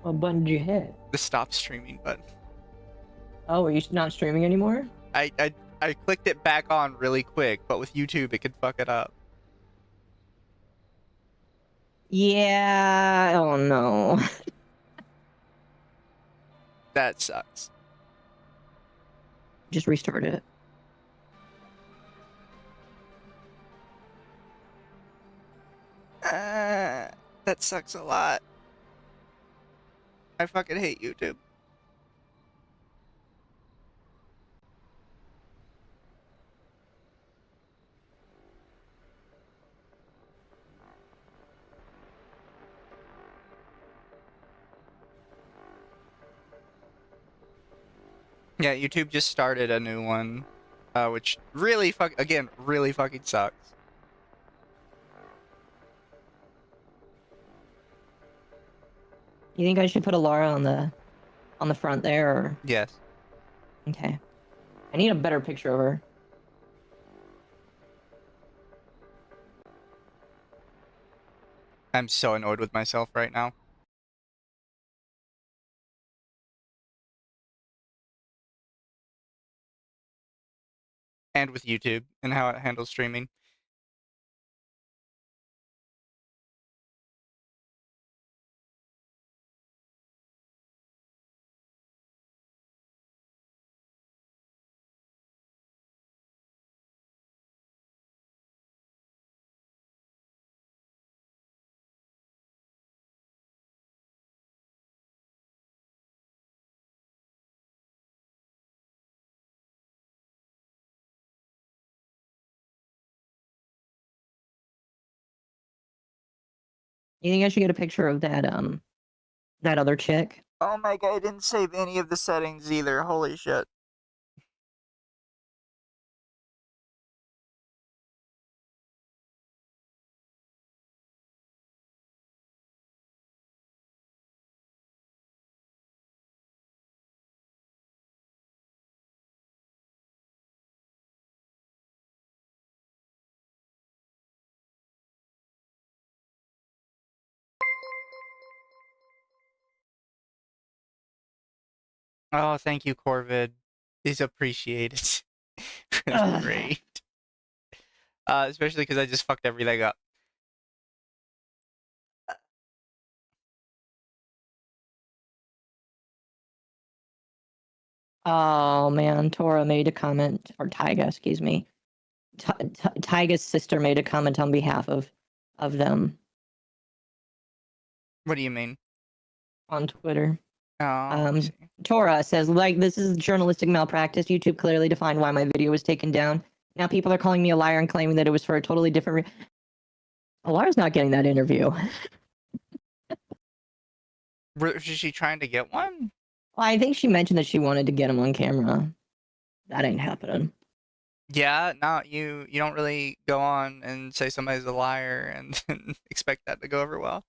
What button did you hit? The stop streaming button. Oh, are you not streaming anymore? I clicked it back on really quick, but with YouTube it could fuck it up. Yeah. Oh no. That sucks. Just restart it. That sucks a lot. I fucking hate YouTube. Yeah, YouTube just started a new one, which really really fucking sucks. You think I should put a Lara on the front there? Or... Yes. Okay. I need a better picture of her. I'm so annoyed with myself right now. And with YouTube and how it handles streaming. You think I should get a picture of that other chick? Oh my god, I didn't save any of the settings either. Holy shit. Oh, thank you, Corvid. Is appreciated. That's great. Especially because I just fucked everything up. Oh man, Tora made a comment, or Tyga, excuse me. Tyga's sister made a comment on behalf of them What do you mean? on Twitter. Oh, Tora says, like, this is journalistic malpractice. YouTube clearly defined why my video was taken down. Now people are calling me a liar and claiming that it was for a totally different. Lara's not getting that interview. Was she trying to get one? Well, I think she mentioned that she wanted to get him on camera. That ain't happening. Yeah, no, you don't really go on and say somebody's a liar and expect that to go over well.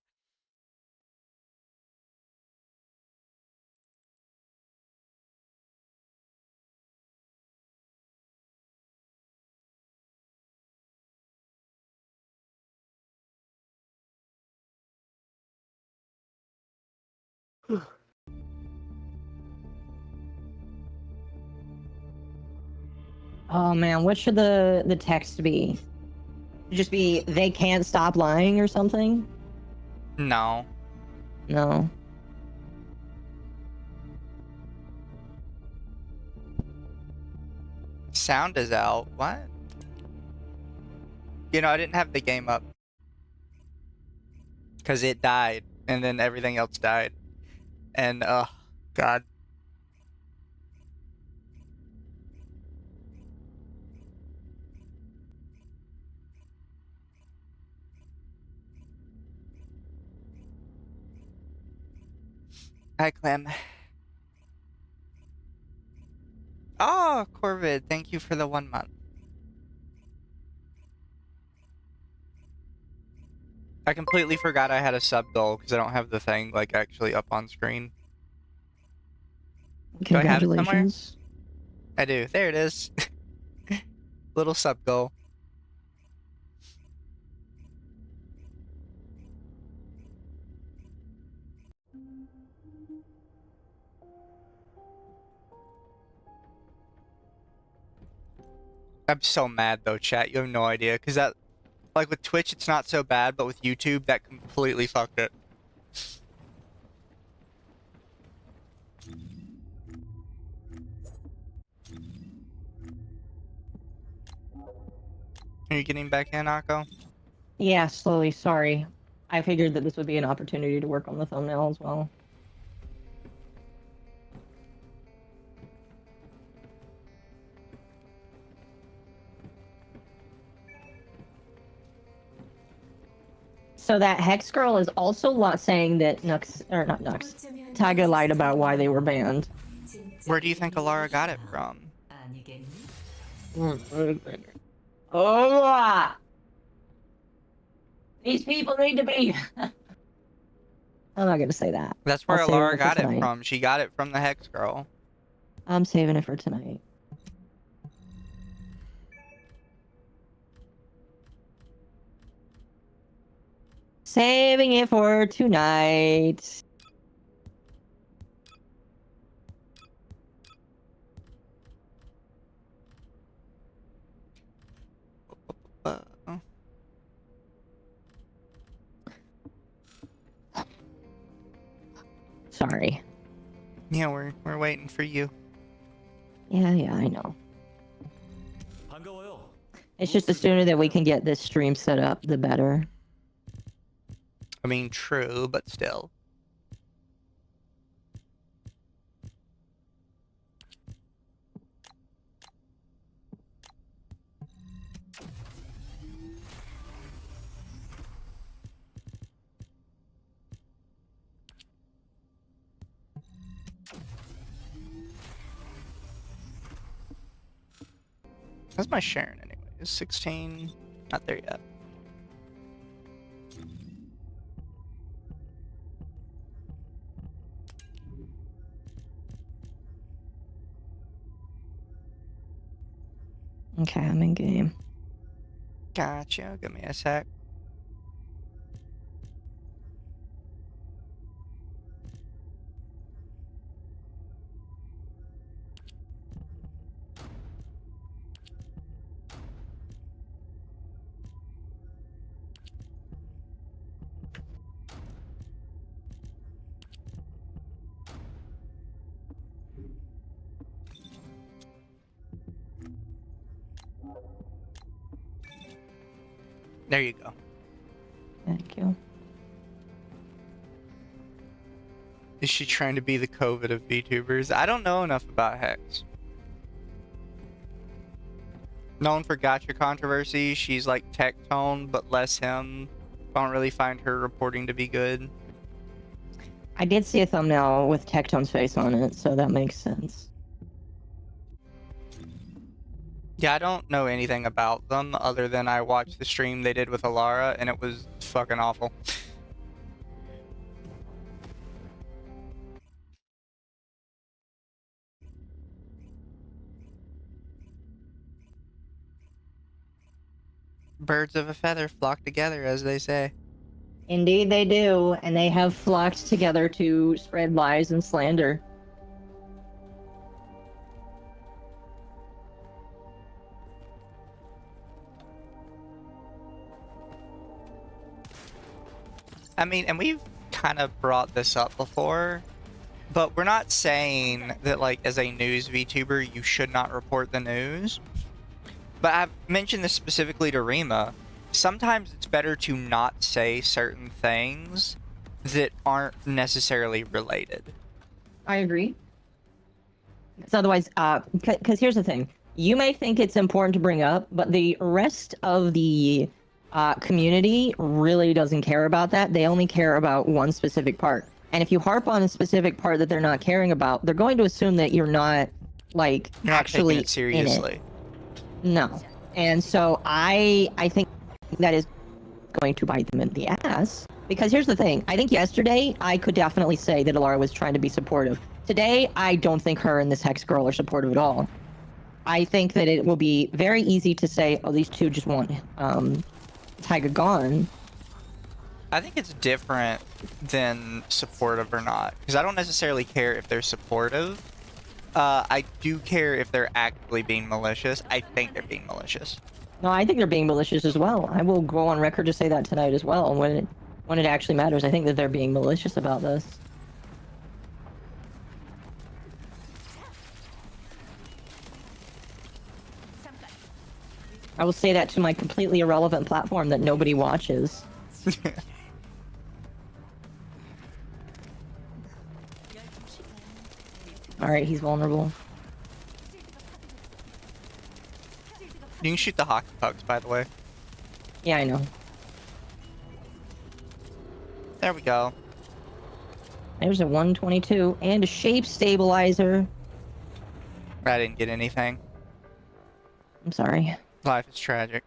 Oh man, what should the text be? Just be they can't stop lying or something? No. No. Sound is out. What? You know, I didn't have the game up. Because it died. And then everything else died. And, God. Hi, Clem. Oh, Corvid, thank you for the 1 month. I completely forgot I had a sub goal because I don't have the thing, like, actually up on screen. Do I have it somewhere? Congratulations. I do. There it is. Little sub goal. I'm so mad though, chat. You have no idea, because that, like with Twitch, it's not so bad, but with YouTube, that completely fucked it. Are you getting back in, Akko? Yeah, slowly. Sorry. I figured that this would be an opportunity to work on the thumbnail as well. So that Hex Girl is also saying that Nux, or not Nux, Taiga lied about why they were banned. Where do you think Alara got it from? Oh, these people need to be. I'm not gonna say that. That's where I'll save Alara it for got it tonight. from. She got it from the Hex Girl. I'm saving it for tonight. Saving it for tonight. Oh. Sorry. Yeah, we're waiting for you. Yeah, I know. It's just the sooner that we can get this stream set up, the better. I mean, true, but still. How's my Sharon anyway? Is 16? Not there yet. Okay, I'm in game. Gotcha. Give me a sec. There you go. Thank you. Is she trying to be the COVID of VTubers? I don't know enough about Hex. Known for gotcha controversy, she's like tech tone, but less him. Don't really find her reporting to be good. I did see a thumbnail with Tectone's face on it, so that makes sense. Yeah, I don't know anything about them other than I watched the stream they did with Alara, and it was fucking awful. Birds of a feather flock together, as they say. Indeed they do, and they have flocked together to spread lies and slander. I mean, and we've kind of brought this up before, but we're not saying that, like, as a news VTuber, you should not report the news. But I've mentioned this specifically to Rima. Sometimes it's better to not say certain things that aren't necessarily related. I agree. Because otherwise, because here's the thing. You may think it's important to bring up, but the rest of the community really doesn't care about that. They only care about one specific part. And if you harp on a specific part that they're not caring about, they're going to assume that you're not, like, You're not actually taking it seriously. in it. No. And so I think that is going to bite them in the ass. Because here's the thing. I think yesterday I could definitely say that Alara was trying to be supportive. Today, I don't think her and this Hex girl are supportive at all. I think that it will be very easy to say, oh, these two just want Taiga gone. I think it's different than supportive or not. Because I don't necessarily care if they're supportive. I do care if they're actively being malicious. I think they're being malicious. No, I think they're being malicious as well. I will go on record to say that tonight as well. When it actually matters, I think that they're being malicious about this. I will say that to my completely irrelevant platform that nobody watches. Alright, he's vulnerable. You can shoot the hockey pucks, by the way. Yeah, I know. There we go. There's a 122 and a shape stabilizer. I didn't get anything. I'm sorry. Life is tragic.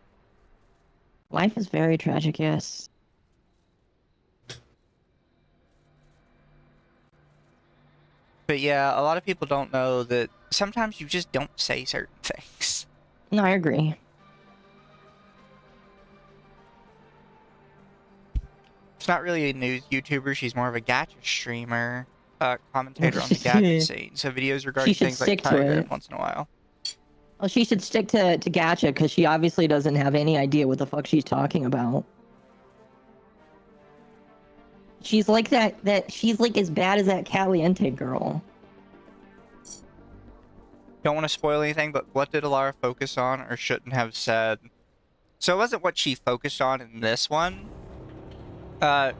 Life is very tragic, yes. But yeah, a lot of people don't know that sometimes you just don't say certain things. No, I agree. She's not really a news YouTuber. She's more of a gacha streamer, commentator on the gacha scene. So videos regarding things like Tiger once in a while. Well, she should stick to gacha because she obviously doesn't have any idea what the fuck she's talking about. She's like she's like as bad as that Caliente girl. Don't want to spoil anything, but what did Alara focus on or shouldn't have said? So it wasn't what she focused on in this one.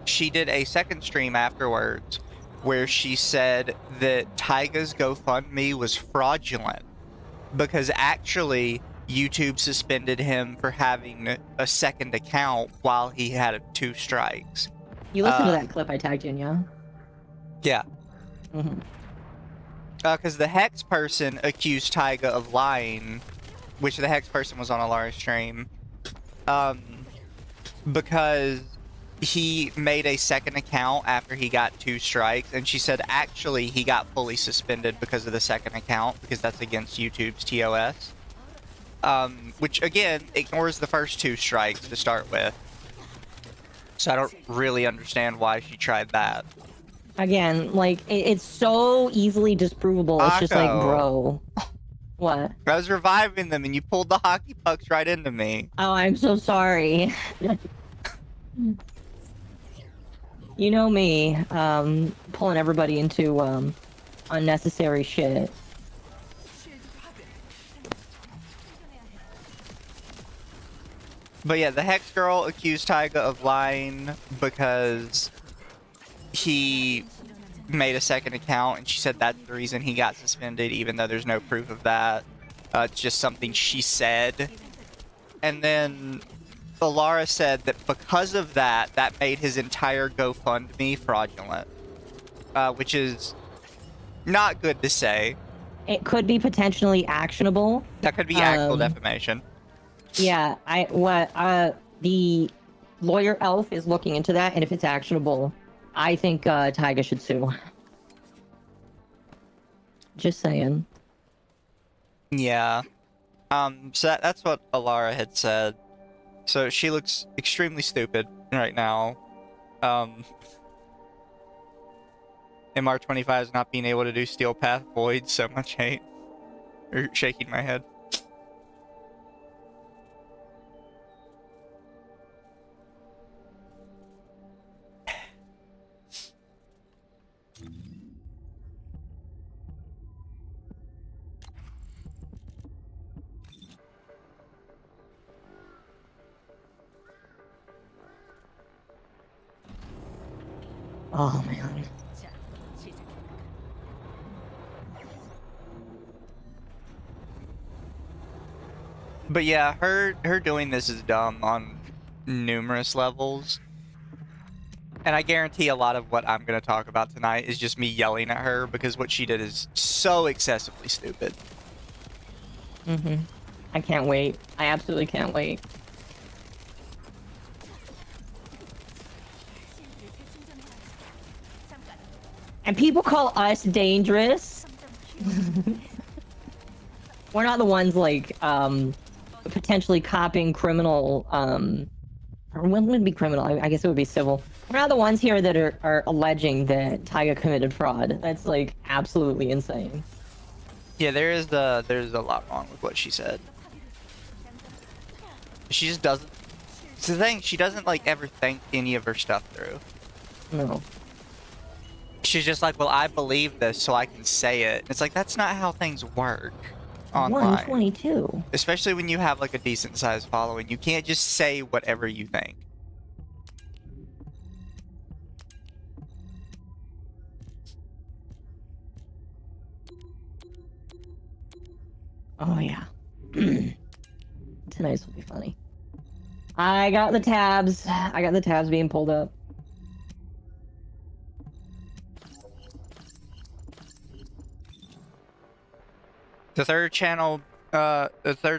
She did a second stream afterwards where she said that Tyga's GoFundMe was fraudulent because actually YouTube suspended him for having a second account while he had 2 strikes. You listened to that clip I tagged in, yeah? Yeah. Mm-hmm. Because the Hex person accused Tyga of lying, which the Hex person was on Alara's stream, because he made a second account after he got 2 strikes, and she said actually he got fully suspended because of the second account, because that's against YouTube's TOS. Which, again, ignores the first 2 strikes to start with. So I don't really understand why she tried that. Again, like, it's so easily disprovable. It's just like, bro. What? I was reviving them and you pulled the hockey pucks right into me. Oh, I'm so sorry. You know me, pulling everybody into, unnecessary shit. But yeah, the Hex girl accused Tyga of lying because he made a second account, and she said that's the reason he got suspended, even though there's no proof of that. It's just something she said. And then Alara said that because of that, that made his entire GoFundMe fraudulent, which is not good to say. It could be potentially actionable. That could be actual defamation. Yeah, the lawyer elf is looking into that, and if it's actionable, I think Tyga should sue. Just saying. Yeah. So that's what Alara had said. So she looks extremely stupid right now. MR25 is not being able to do Steel Path Void, so much hate. Or shaking my head. Oh, man. But yeah, her doing this is dumb on numerous levels. And I guarantee a lot of what I'm going to talk about tonight is just me yelling at her because what she did is so excessively stupid. Mm-hmm. I can't wait. I absolutely can't wait. And people call us dangerous. We're not the ones, like, potentially copying criminal, or when would it be criminal? I guess it would be civil. We're not the ones here that are alleging that Tyga committed fraud. That's, like, absolutely insane. Yeah, there's a lot wrong with what she said. She just doesn't. It's the thing. She doesn't like ever think any of her stuff through. No. She's just like, well, I believe this, so I can say it. It's like that's not how things work online. 122. Especially when you have like a decent sized following, you can't just say whatever you think. Oh yeah. Tonight's will be funny. I got the tabs. I got the tabs being pulled up. The third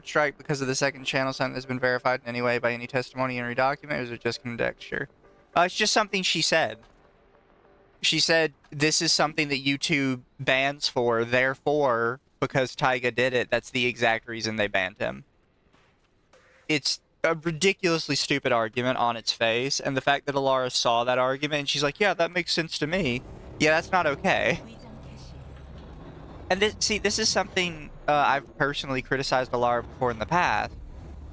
strike because of the second channel something has been verified in any way by any testimony in any document, or is it just conjecture? It's just something she said. She said this is something that YouTube bans for, therefore, because Tyga did it, that's the exact reason they banned him. It's a ridiculously stupid argument on its face, and the fact that Alara saw that argument and she's like, yeah, that makes sense to me. Yeah, that's not okay. And this is something I've personally criticized Alara before in the past,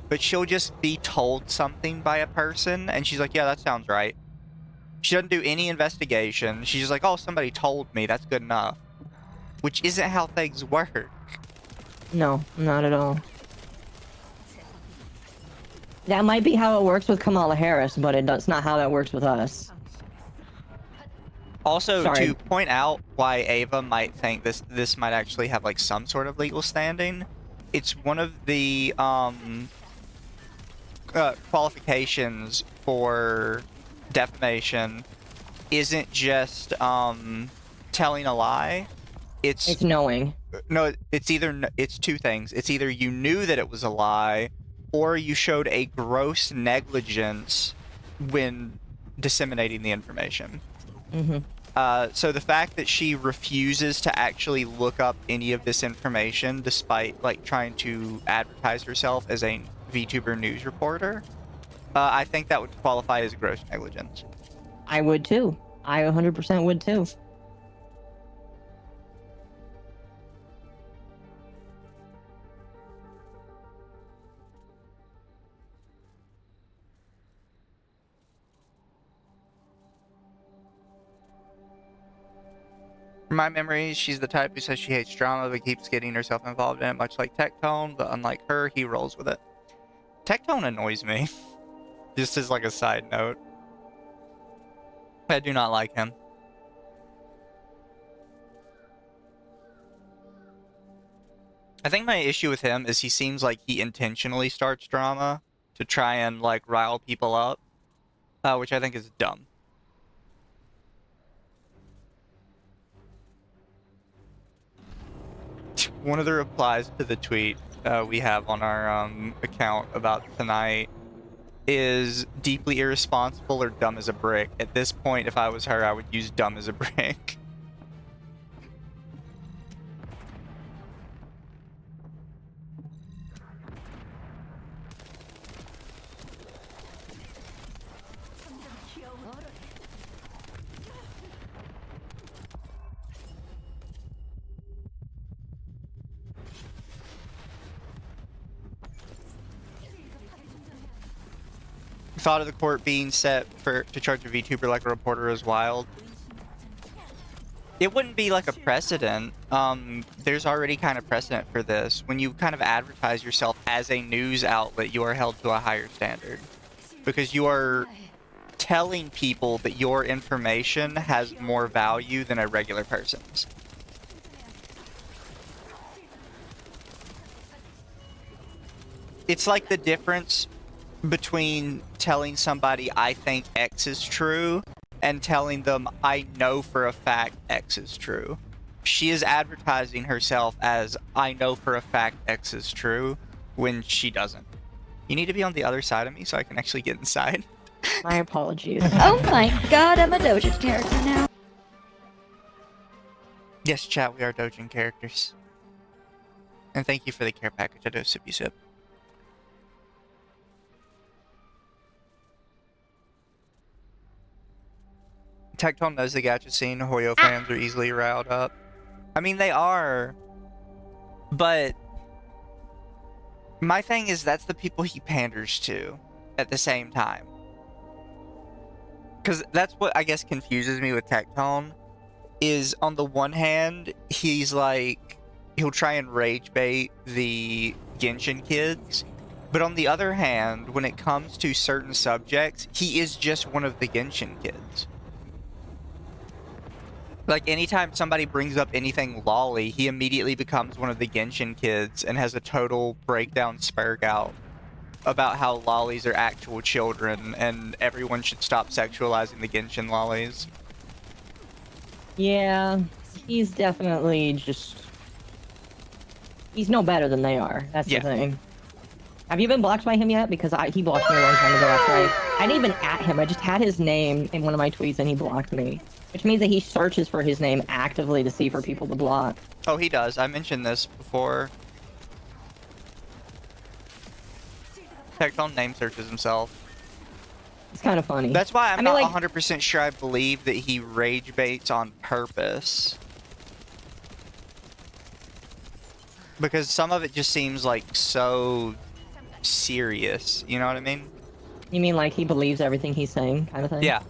but she'll just be told something by a person, and she's like, yeah, that sounds right. She doesn't do any investigation. She's just like, oh, somebody told me, that's good enough. Which isn't how things work. No, not at all. That might be how it works with Kamala Harris, but that's not how that works with us. Also, Sorry. to point out why Ava might think this might actually have like some sort of legal standing, it's one of the qualifications for defamation isn't just telling a lie. It's knowing. No, it's two things. It's either you knew that it was a lie, or you showed a gross negligence when disseminating the information. Mm-hmm. So the fact that she refuses to actually look up any of this information, despite like trying to advertise herself as a VTuber news reporter, I think that would qualify as gross negligence. I would too. I 100% would too. From my memory, she's the type who says she hates drama but keeps getting herself involved in it, much like Tectone, but unlike her, he rolls with it. Tectone annoys me. Just as like a side note. I do not like him. I think my issue with him is he seems like he intentionally starts drama to try and like rile people up, which I think is dumb. One of the replies to the tweet we have on our account about tonight is deeply irresponsible or dumb as a brick. At this point, if I was her, I would use dumb as a brick. Thought of the court being set to charge a VTuber like a reporter is wild. It wouldn't be like a precedent. There's already kind of precedent for this. When you kind of advertise yourself as a news outlet, you are held to a higher standard. Because you are telling people that your information has more value than a regular person's. It's like the difference between telling somebody I think X is true and telling them I know for a fact X is true. She is advertising herself as I know for a fact X is true when she doesn't. You need to be on the other side of me so I can actually get inside. My apologies. Oh my god, I'm a Doja character now. Yes, chat, we are Dojin characters. And thank you for the care package. I do sippy sip. Tectone knows the gacha scene. Hoyo fans are easily riled up. I mean, they are. But my thing is that's the people he panders to at the same time. Because that's what I guess confuses me with Tectone, is on the one hand, he's like, he'll try and rage bait the Genshin kids, but on the other hand, when it comes to certain subjects, he is just one of the Genshin kids. Like, anytime somebody brings up anything lolly, he immediately becomes one of the Genshin kids and has a total breakdown spurg out about how lollies are actual children and everyone should stop sexualizing the Genshin lollies. Yeah, he's definitely just... He's no better than they are. That's Yeah. the thing. Have you been blocked by him yet? Because he blocked me a long time ago after I didn't even at him. I just had his name in one of my tweets and he blocked me. Which means that he searches for his name actively to see for people to block. Oh, he does. I mentioned this before. Tectone name searches himself. It's kind of funny. That's why I'm I mean, not like, 100% sure I believe that he rage baits on purpose. Because some of it just seems like so serious, you know what I mean? You mean like he believes everything he's saying, kind of thing? Yeah.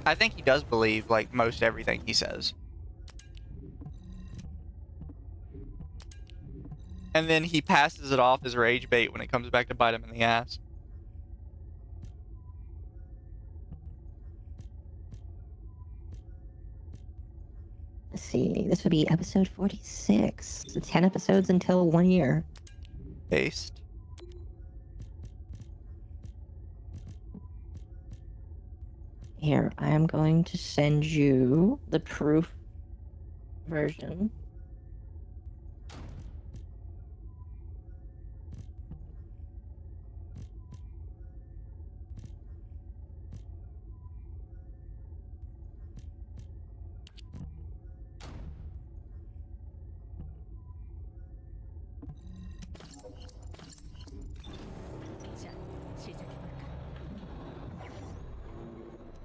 I think he does believe, like, most everything he says. And then he passes it off as rage bait when it comes back to bite him in the ass. Let's see. This would be episode 46. So 10 episodes until 1 year. Paste. Here, I am going to send you the proof version.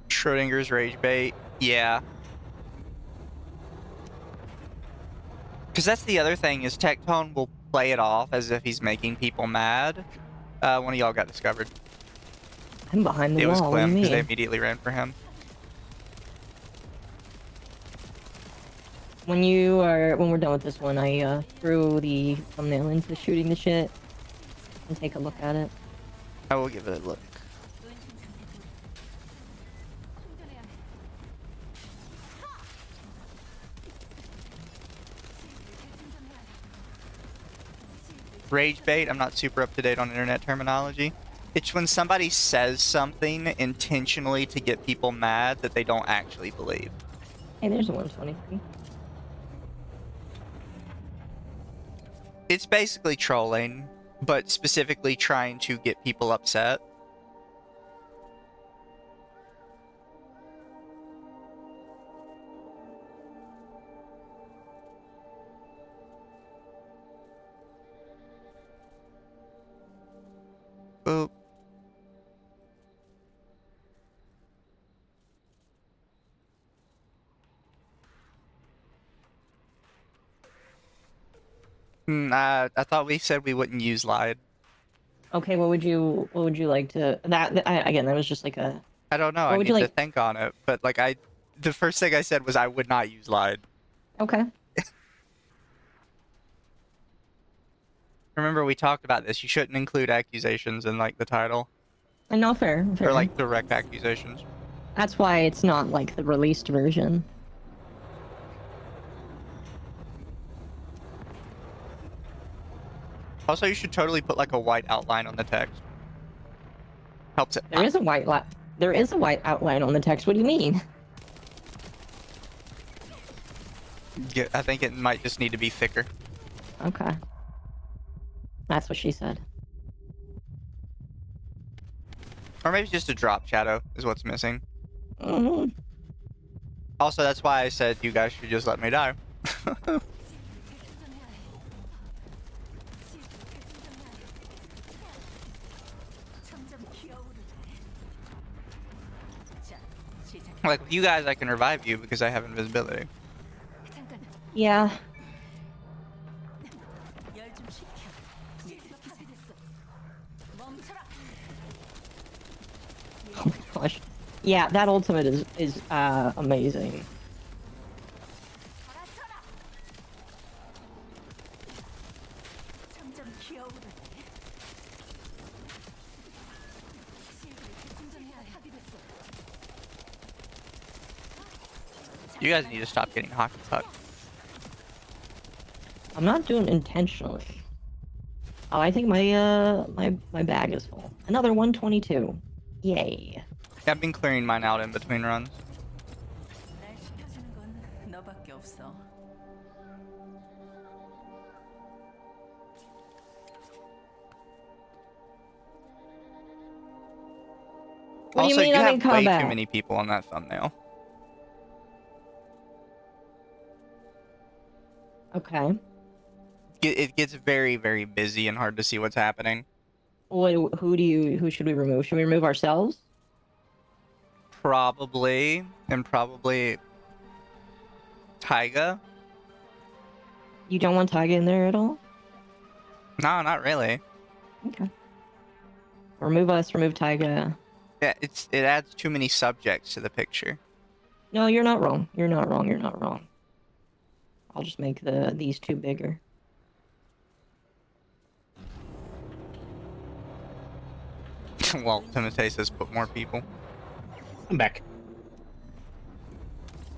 Schrodinger's rage bait. Yeah. Because that's the other thing, is Tectone will play it off as if he's making people mad. One of y'all got discovered. I'm behind the It was wall. What do you Clem, because they mean? immediately ran for him. When we're done with this one, I threw the thumbnail into shooting the shit and take a look at it. I will give it a look. Rage bait, I'm not super up to date on internet terminology. It's when somebody says something intentionally to get people mad that they don't actually believe. Hey, there's a 123. It's basically trolling, but specifically trying to get people upset. Boop. I thought we said we wouldn't use lied. Okay, what would you like to again, that was just like a I don't know. What I would need you to like- think on it. But like the first thing I said was I would not use lied. okay. Remember we talked about this. You shouldn't include accusations in like the title And no, fair. or like direct accusations. That's why it's not like the released version. Also, you should totally put like a white outline on the text. Helps it. There is a white outline on the text. What do you mean? Yeah, I think it might just need to be thicker. Okay. That's what she said. Or maybe just a drop shadow is what's missing. Mhm. Also, that's why I said you guys should just let me die. Like, with you guys, I can revive you because I have invisibility. Yeah. gosh. Yeah, that ultimate is amazing. You guys need to stop getting hockey puck. I'm not doing it intentionally. Oh, I think my bag is full. Another 122. Yay. I've been clearing mine out in between runs. 날 시켜주는 건 너밖에 없어. What do you Also, mean you I'm have in way combat? too many people on that thumbnail. Okay. It gets very, very busy and hard to see what's happening. Who should we remove? Should we remove ourselves? Probably, and probably Taiga. You don't want Tyga in there at all? No, not really. Okay. Remove us, remove Tyga. Yeah, it adds too many subjects to the picture. No, you're not wrong. You're not wrong. You're not wrong. I'll just make these two bigger. Well, Timotei says put more people. I'm back.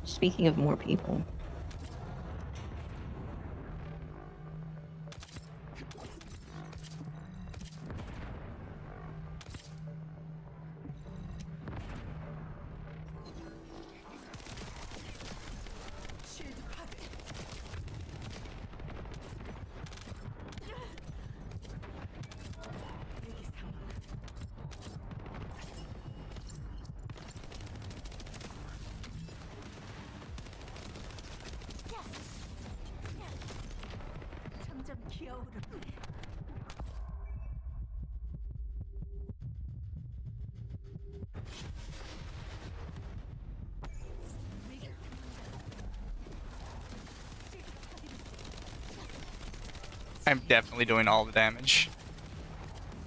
Speaking of more people. 점점 기어오르네. I'm definitely doing all the damage.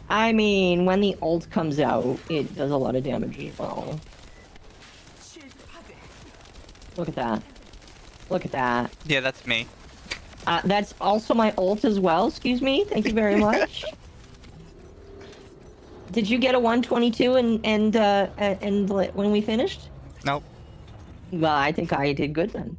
I mean, when the ult comes out, it does a lot of damage as well. Look at that. Look at that. Yeah, that's me. That's also my ult as well. Excuse me. Thank you very much. Did you get a 122 and when we finished? Nope. Well, I think I did good then.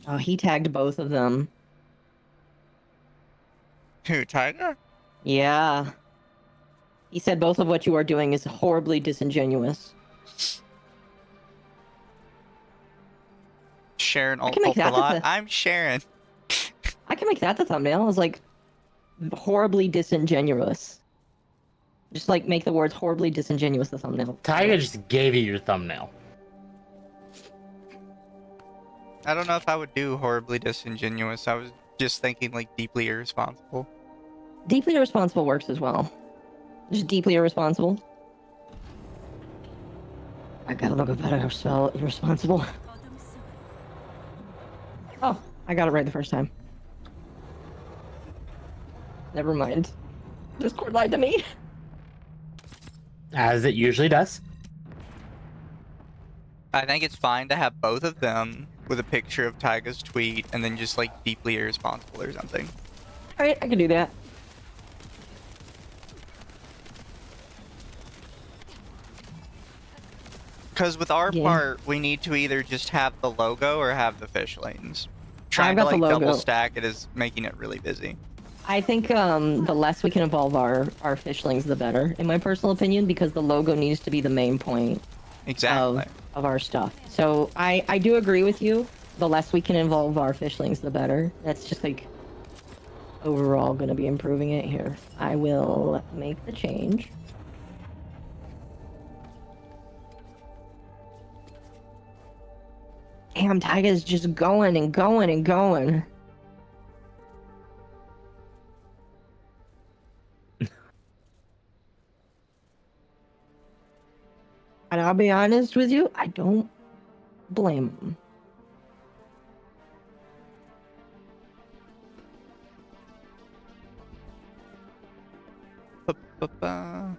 Oh, he tagged both of them. Who, Tiger? Yeah. He said both of what you are doing is horribly disingenuous. Sharon I can make ult a that lot. the- I'm Sharon. I can make that the thumbnail. It's like horribly disingenuous. Just like make the words horribly disingenuous the thumbnail. Tyga just gave you your thumbnail. I don't know if I would do horribly disingenuous. I was just thinking like deeply irresponsible. Deeply irresponsible works as well. Just deeply irresponsible. I gotta look up how to spell irresponsible. Oh, I got it right the first time. Never mind. Discord lied to me. As it usually does. I think it's fine to have both of them with a picture of Tyga's tweet and then just like deeply irresponsible or something. Alright, I can do that. Because with our Yeah. part, we need to either just have the logo or have the fish lanes. Trying to got the like double logo. stack it is making it really busy. I think the less we can evolve our fishlings, the better, in my personal opinion, because the logo needs to be the main point Exactly. of our stuff. So I do agree with you. The less we can involve our fishlings, the better. That's just like overall going to be improving it here. I will make the change. Damn, Tyga's just going and going and going. And I'll be honest with you, I don't blame him. Ba-ba-ba.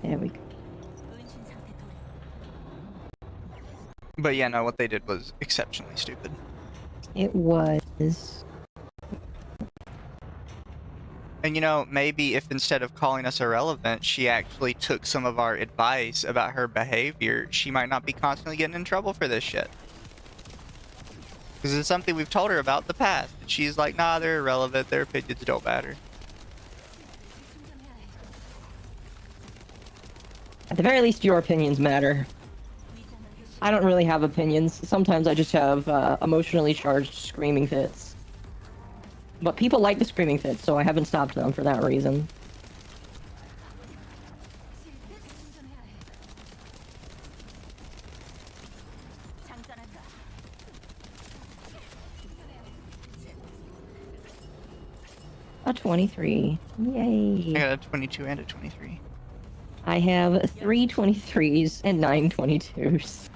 There we go. 은신 상태 돌. But yeah, no, what they did was exceptionally stupid. It was. And you know, maybe if instead of calling us irrelevant, she actually took some of our advice about her behavior, she might not be constantly getting in trouble for this shit. Because it's something we've told her about in the past. And she's like, nah, they're irrelevant, their opinions don't matter. At the very least, your opinions matter. I don't really have opinions. Sometimes I just have emotionally charged screaming fits. But people like the screaming fits, so I haven't stopped them for that reason. 장전한다. A 23. I Yay. got a 22 and a 23. I have 3 23s and 9 22s.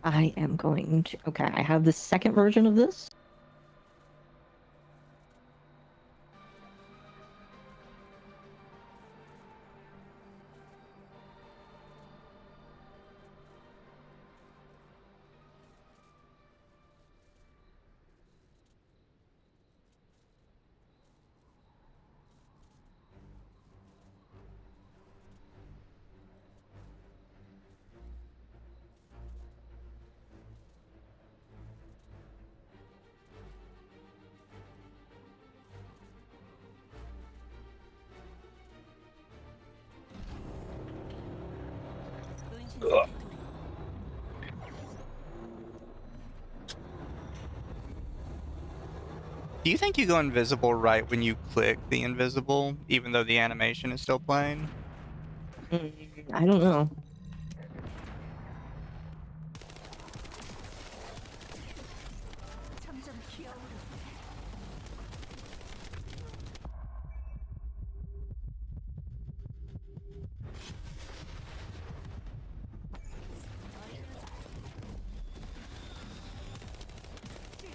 I am going to... Okay, I have the second version of this. 은신 상태 돌. Do you think you go invisible right when you click the invisible, even though the animation is still playing? I don't know. 점점 기어오르.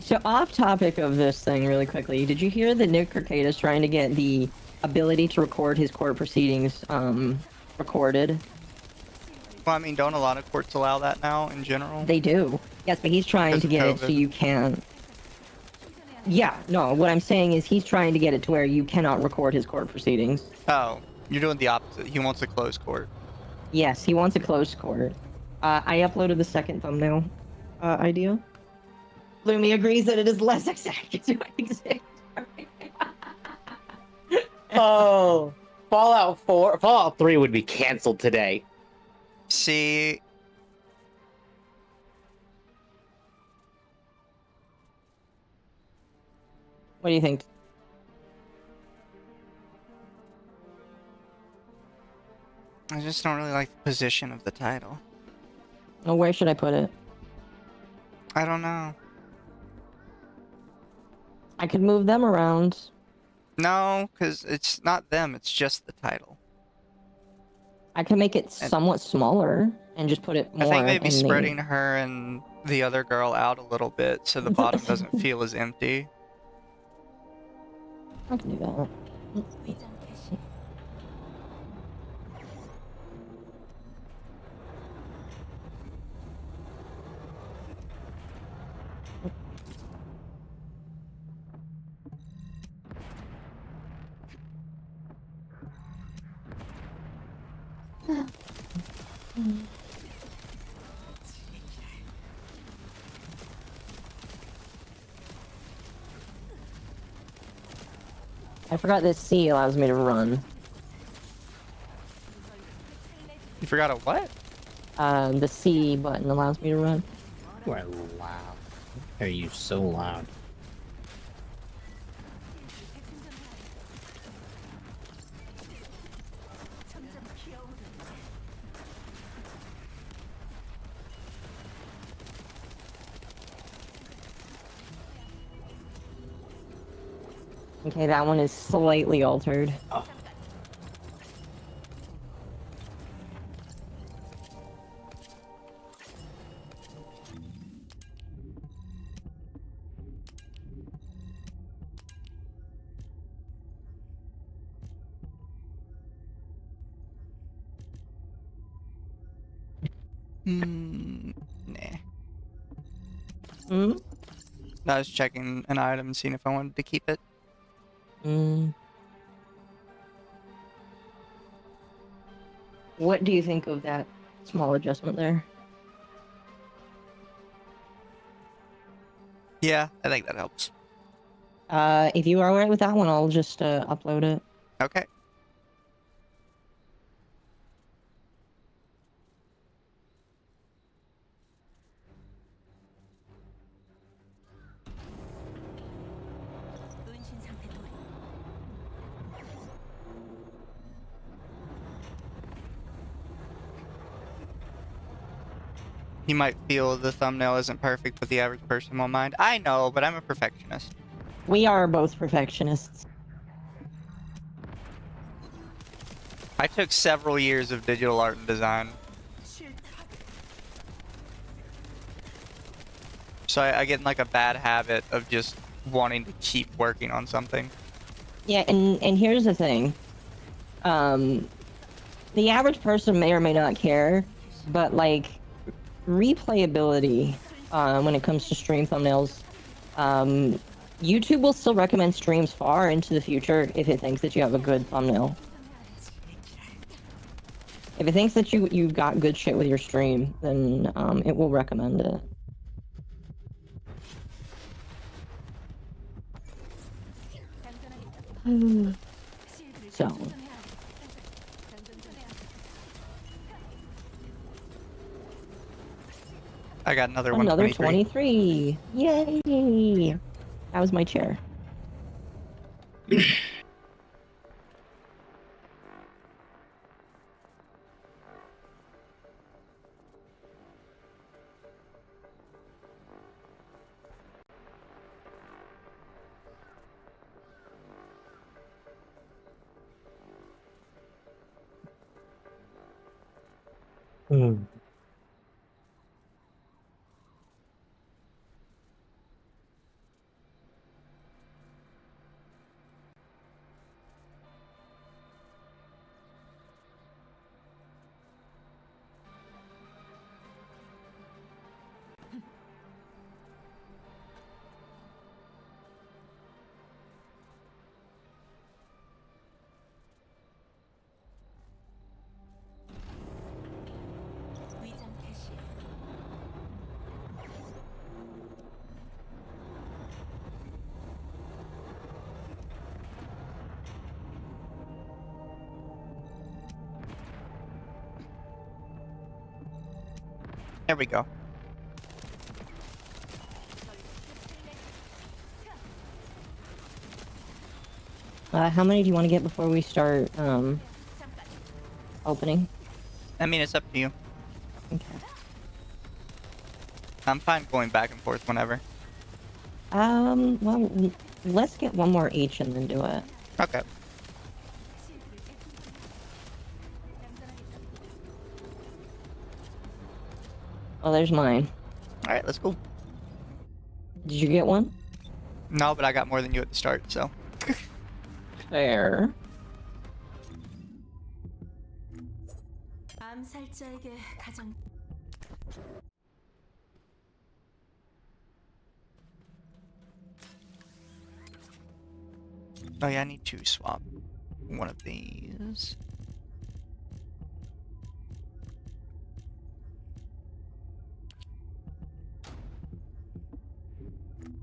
So off topic of this thing really quickly, did you hear that Nick Kirkade is trying to get the ability to record his court proceedings recorded? Well, I mean, don't a lot of courts allow that now in general? They do. Yes, but he's trying Because to of get it so COVID. you can. Yeah, no, what I'm saying is he's trying to get it to where you cannot record his court proceedings. Oh, you're doing the opposite. He wants a closed court. Yes, he wants a closed court. I uploaded the second thumbnail idea. Lumi agrees that it is less exact to exist. Oh, Fallout 3 would be canceled today. See, What do you think? I just don't really like the position of the title. Oh, where should I put it? I don't know. I could move them around. No, because it's not them, it's just the title. I could make it somewhat smaller and just put it more I think maybe in the- spreading her and the other girl out a little bit so the bottom doesn't feel as empty. I can do that. 위장 개시. I forgot that C allows me to run. You forgot a what? The C button allows me to run. You are loud. Are you so loud? 점점 Okay, that one is slightly altered. Nah. Hmm? I was checking an item, seeing if I wanted to keep it. Mm. What do you think of that small adjustment there? Yeah, I think that helps. If you are alright with that one, I'll just upload it. Okay. 은신 상태 도래. You might feel the thumbnail isn't perfect, but the average person won't mind. I know, but I'm a perfectionist. We are both perfectionists. I took several years of digital art and design, so I get in like a bad habit of just wanting to keep working on something. Yeah, and here's the thing. The average person may or may not care, but like replayability when it comes to stream thumbnails, YouTube will still recommend streams far into the future if it thinks that you have a good thumbnail. If it thinks that you got good shit with your stream, then it will recommend it. So. I got another Another 123. 23. Yay! That was my chair. 위장 개시. There we go. How many do you want to get before we start opening? I mean, it's up to you. Okay. I'm fine going back and forth whenever. Well, let's get one more each and then do it. Okay. Oh, there's mine. All right, let's go. Did you get one? No, but I got more than you at the start, so. Fair. 암살자에게 가장 Oh yeah, I need to swap one of these.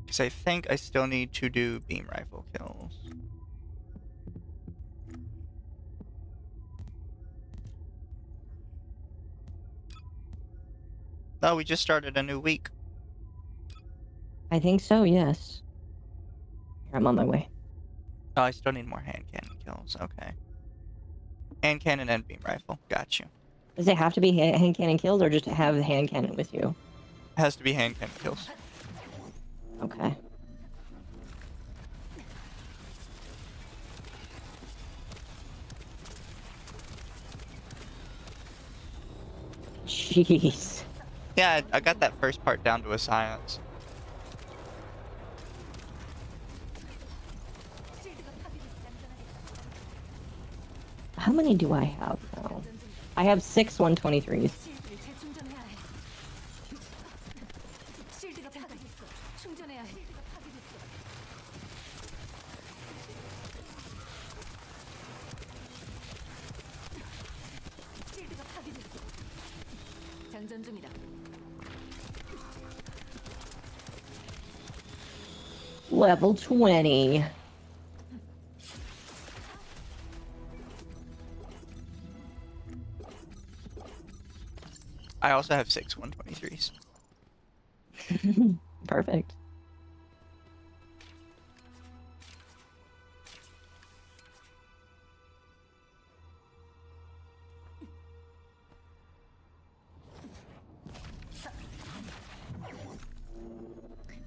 Because I think I still need to do beam rifle kills. Oh, we just started a new week. I think so, yes. Here, I'm on my way. Oh, I still need more hand cannon kills. Okay. Hand cannon and beam rifle. Got you. Does it have to be hand cannon kills or just have the hand cannon with you? Has to be hand cannon kills. Okay. Jeez. Yeah, I got that first part down to a science. How many do I have now? I have 6 123s. 실드를 재충전해야 해. 실드가 파괴됐어. 충전해야 해. 실드가 파괴됐어. 실드가 파괴됐어. 장전 중이다. Level 20. I also have 6 123s. Perfect.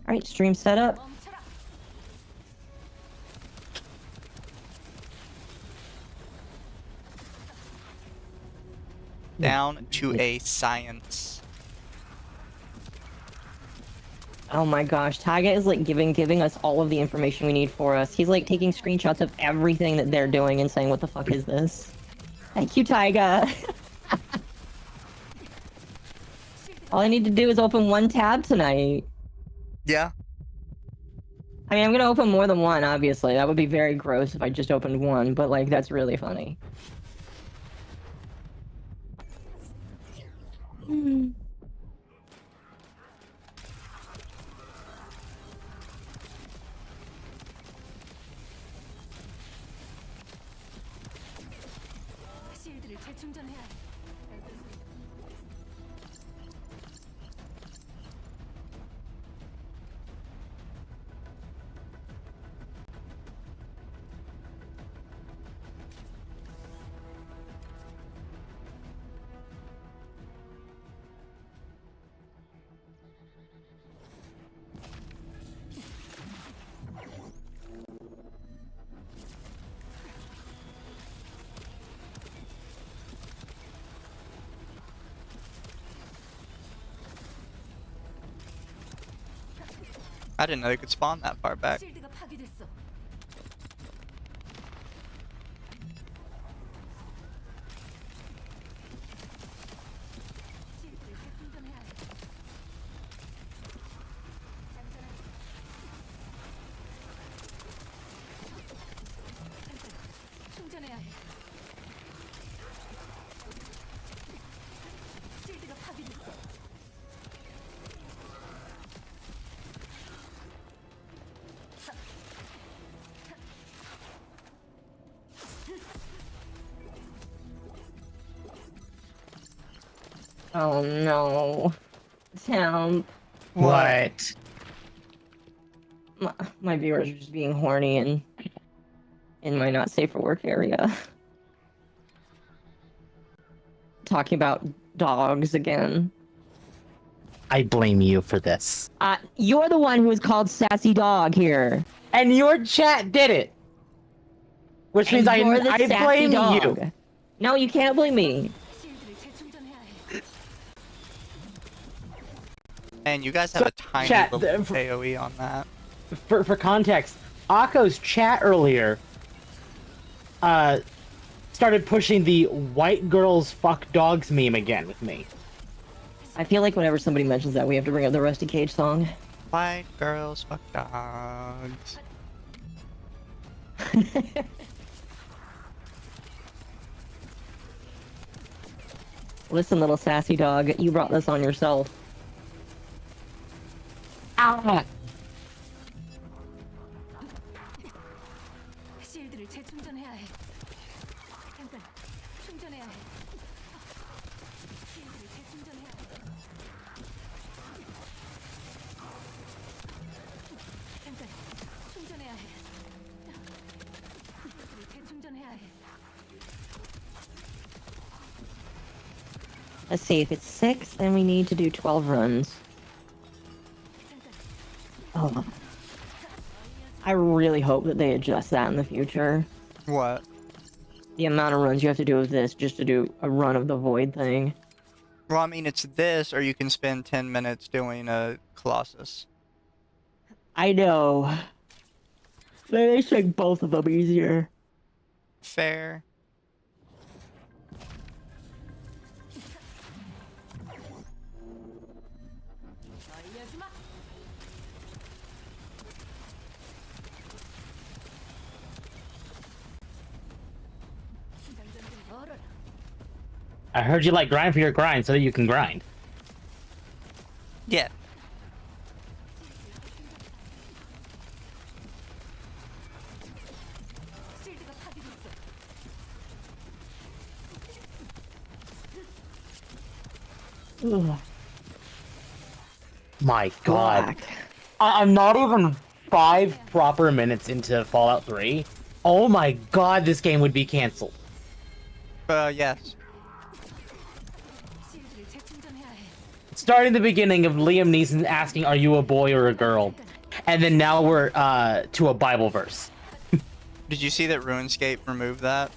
All right, stream setup. 멈춰라. Down to a science. Oh my gosh, Taiga is like giving us all of the information we need for us. He's like taking screenshots of everything that they're doing and saying, "What the fuck is this?" Thank you, Taiga. All I need to do is open one tab tonight. Yeah. I mean, I'm gonna open more than one, obviously. That would be very gross if I just opened one, but like, that's really funny. Hmm. 실드를 재충전해야 해. I didn't know they could spawn that far back. 실드가 파괴됐어. 실드를 재충전해야 해. 충전해야 해. 실드가 파괴됐어. Oh no. Temp. What? My viewers are just being horny and in my not safe for work area. Talking about dogs again. I blame you for this. You're the one who was called sassy dog here. And your chat did it. Which means And you're the I sassy blame dog. you. No, you can't blame me. 실드를 재충전해야 해. And you guys have a tiny chat, little AoE on that. For context, Akko's chat earlier started pushing the white girls fuck dogs meme again with me. I feel like whenever somebody mentions that, we have to bring up the Rusty Cage song. White girls fuck dogs. Listen, little sassy dog, you brought this on yourself. Ah! 실드를 재충전해야 해. 잠깐 충전해야 해. 실드를 재충전해야 해. 잠깐 충전해야 해. 실드를 재충전해야 해. Let's see, if it's 6, then we need to do 12 runs. Oh. I really hope that they adjust that in the future. What? The amount of runs you have to do with this just to do a run of the void thing. Well, I mean, it's this, or you can spend 10 minutes doing a Colossus. I know. They make both of them easier. Fair. 알려주마. 당장 좀 얼어라. I heard you like grind for your grind so that you can grind. Yeah. 실드가 파괴됐어. Ugh, My God. black. I'm not even 5 proper minutes into Fallout 3. Oh my God, this game would be canceled. Yes. 실드를 재충전해야 해. Starting the beginning of Liam Neeson asking, "Are you a boy or a girl?" And then now we're to a Bible verse. Did you see that RuneScape removed that?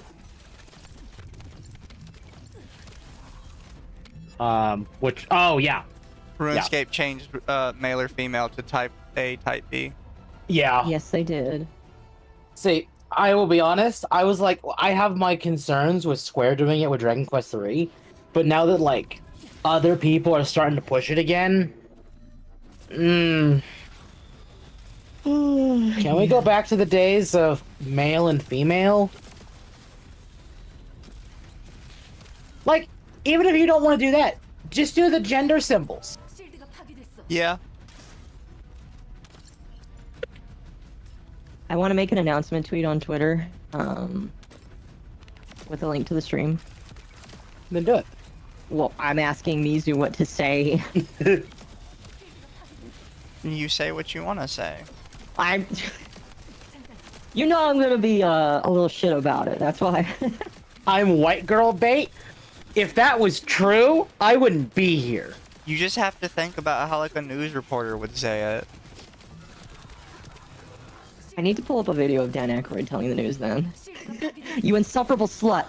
Which oh yeah, RuneScape changed male or female to type A, type B. yeah. Yes, they did. See, I will be honest. I was like, I have my concerns with Square doing it with Dragon Quest 3, but now that like other people are starting to push it again, can we go back to the days of male and female? Like, even if you don't want to do that, just do the gender symbols. 실드가 파괴됐어. Yeah. I want to make an announcement tweet on Twitter, with a link to the stream. Then do it. Well, I'm asking Mizu what to say. You say what you want to say. I'm. You know I'm gonna be a little shit about it. That's why. I'm white girl bait. If that was true, I wouldn't be here. You just have to think about how like a news reporter would say it. I need to pull up a video of Dan Aykroyd telling the news. Then, 실드가 파괴됐어. you insufferable slut.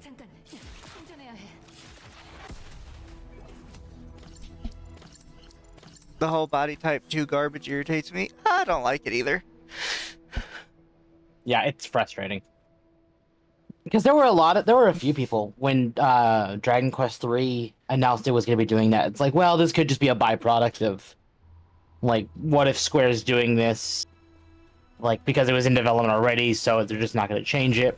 잠깐. 충전해야 해. The whole body type 2 garbage irritates me. I don't like it either. Yeah, it's frustrating. Because there were a few people when Dragon Quest 3 announced it was going to be doing that. It's like, well, this could just be a byproduct of, like, what if Square's doing this, like, because it was in development already, so they're just not going to change it.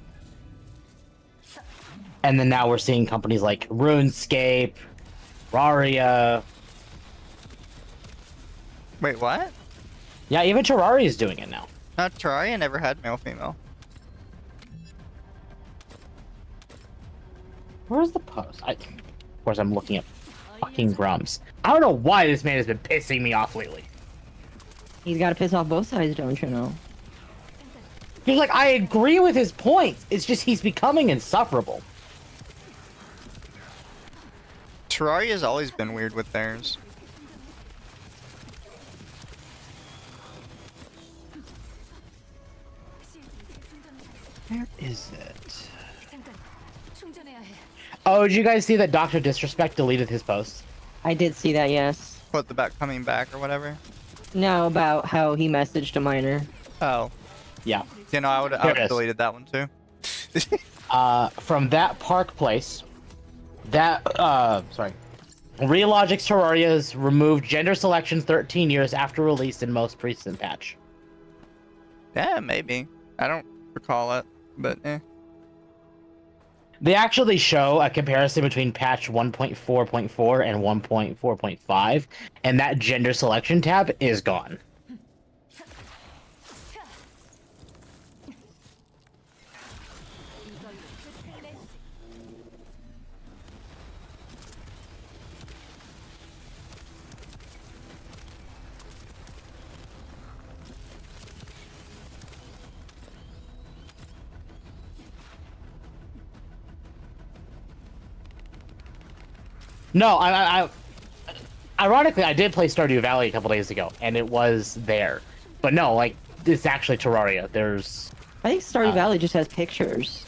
And then now we're seeing companies like RuneScape, Terraria. Wait, what? Yeah, even Terraria is doing it now. No, Terraria never had male female. Where's the post? Of course, I'm looking at fucking Grums. I don't know why this man has been pissing me off lately. He's got to piss off both sides, don't you know? He's like, I agree with his points. It's just he's becoming insufferable. Terraria's always been weird with theirs. Where is it? 잠깐. 충전해야 해. Oh, did you guys see that Dr. Disrespect deleted his post? I did see that. Yes. What, the back coming back or whatever? No, about how he messaged a minor. Oh. Yeah. You know, I would Here it have is. deleted that one too. From that Park Place, Realogic's Terraria's removed gender selection 13 years after release in most recent patch. Yeah, maybe. I don't recall it, but eh. They actually show a comparison between patch 1.4.4 and 1.4.5, and that gender selection tab is gone. 이걸로 끝을 내지. No, ironically, I did play Stardew Valley a couple days ago, and it was there. But no, like, it's actually Terraria. There's... I think Stardew Valley just has pictures,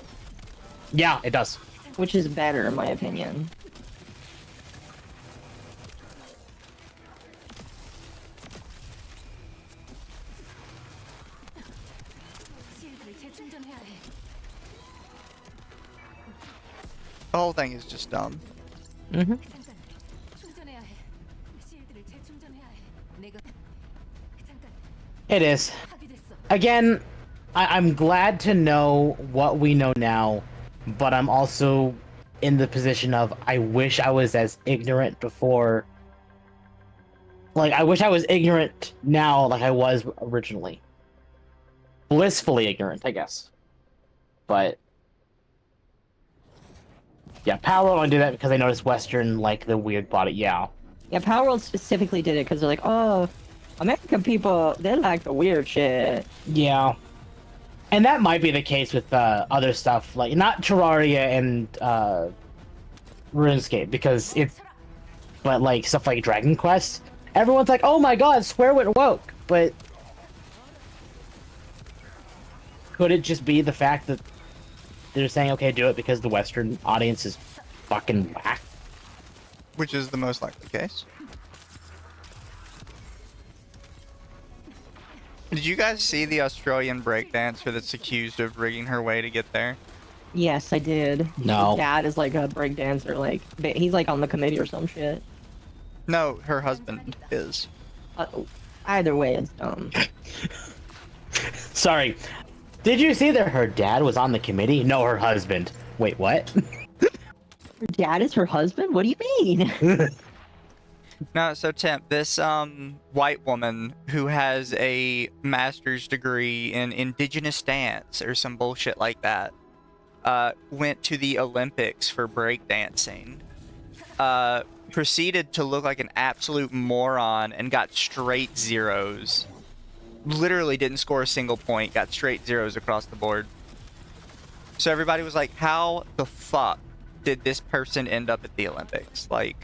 Yeah, it does. which is better in my opinion. 재충전해야 해. The whole thing is just dumb. Mm-hmm. 잠깐 충전해야 해. 실드를 재충전해야 해. 내가 잠깐 It is. 파괴됐어. Again, I'm glad to know what we know now, but I'm also in the position of I wish I was as ignorant before. Like, I wish I was ignorant now like I was originally. Blissfully ignorant, I guess. But yeah, Power only did that because they noticed Western, like, the weird body. Yeah. Yeah, Power World specifically did it because they're like, oh, American people, they like the weird shit. Yeah. And that might be the case with other stuff, like, not Terraria and RuneScape, because it's, but, like, stuff like Dragon Quest, everyone's like, oh my god, Square went woke, but could it just be the fact that they're saying, okay, do it because the Western audience is fucking whack? Which is the most likely case. Did you guys see the Australian breakdancer that's accused of rigging her way to get there? Yes, I did. No. His dad is like a breakdancer, like, he's like on the committee or some shit. No, her husband is. Either way, it's dumb. Sorry. Did you see that her dad was on the committee? No, her husband. Wait, what? Her dad is her husband? What do you mean? No, so Tim, this white woman who has a master's degree in indigenous dance or some bullshit like that, went to the Olympics for breakdancing, proceeded to look like an absolute moron and got straight zeros. Literally didn't score a single point, got straight zeros across the board. So everybody was like, how the fuck did this person end up at the Olympics? Like,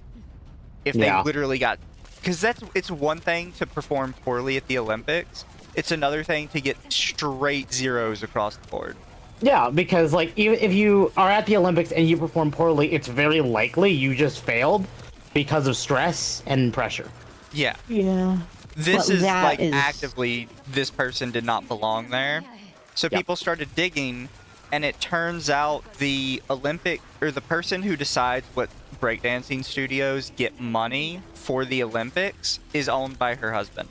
if they Yeah. literally got... Because it's one thing to perform poorly at the Olympics. It's another thing to get straight zeros across the board. Yeah, because, like, even if you are at the Olympics and you perform poorly, it's very likely you just failed because of stress and pressure. Yeah. Yeah. This Well, is, that like, is- actively, this person did not belong there. So Yep. people started digging, and it turns out the the person who decides what breakdancing studios get money for the Olympics is owned by her husband,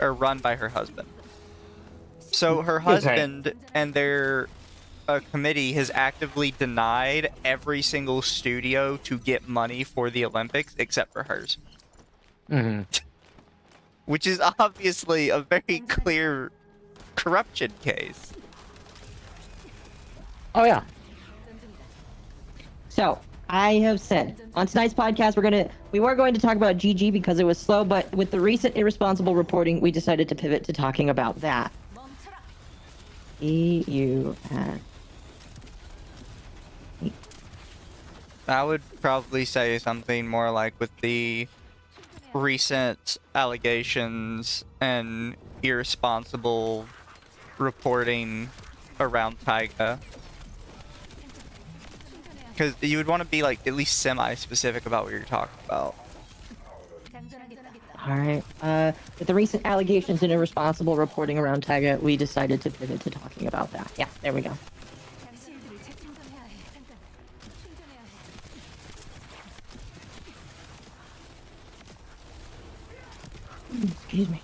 or run by her husband. So her husband and their committee has actively denied every single studio to get money for the Olympics except for hers. Mm-hmm. Which is obviously a very clear corruption case. Oh, yeah. So, I have said on tonight's podcast we were going to talk about GG because it was slow, but with the recent irresponsible reporting, we decided to pivot to talking about that. 멈춰라. EUN. I would probably say something more like with the recent allegations and irresponsible reporting around Taiga. Because you would want to be like at least semi-specific about what you're talking about. All right. With the recent allegations and irresponsible reporting around Taiga, we decided to pivot to talking about that. Yeah, there we go. 실드를 재충전해야 해. 잠깐 충전해야 해. Excuse me.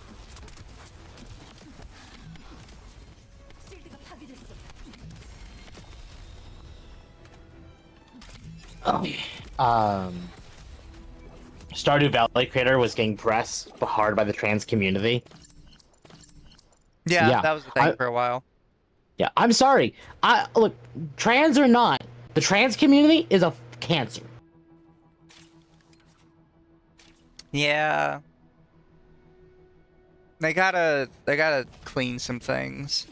실드가 파괴됐어. Stardew Valley creator was getting pressed hard by the trans community. Yeah, Yeah, that was the thing for a while. Yeah, I'm sorry. Look, trans or not, the trans community is a cancer. Yeah. They gotta clean some things.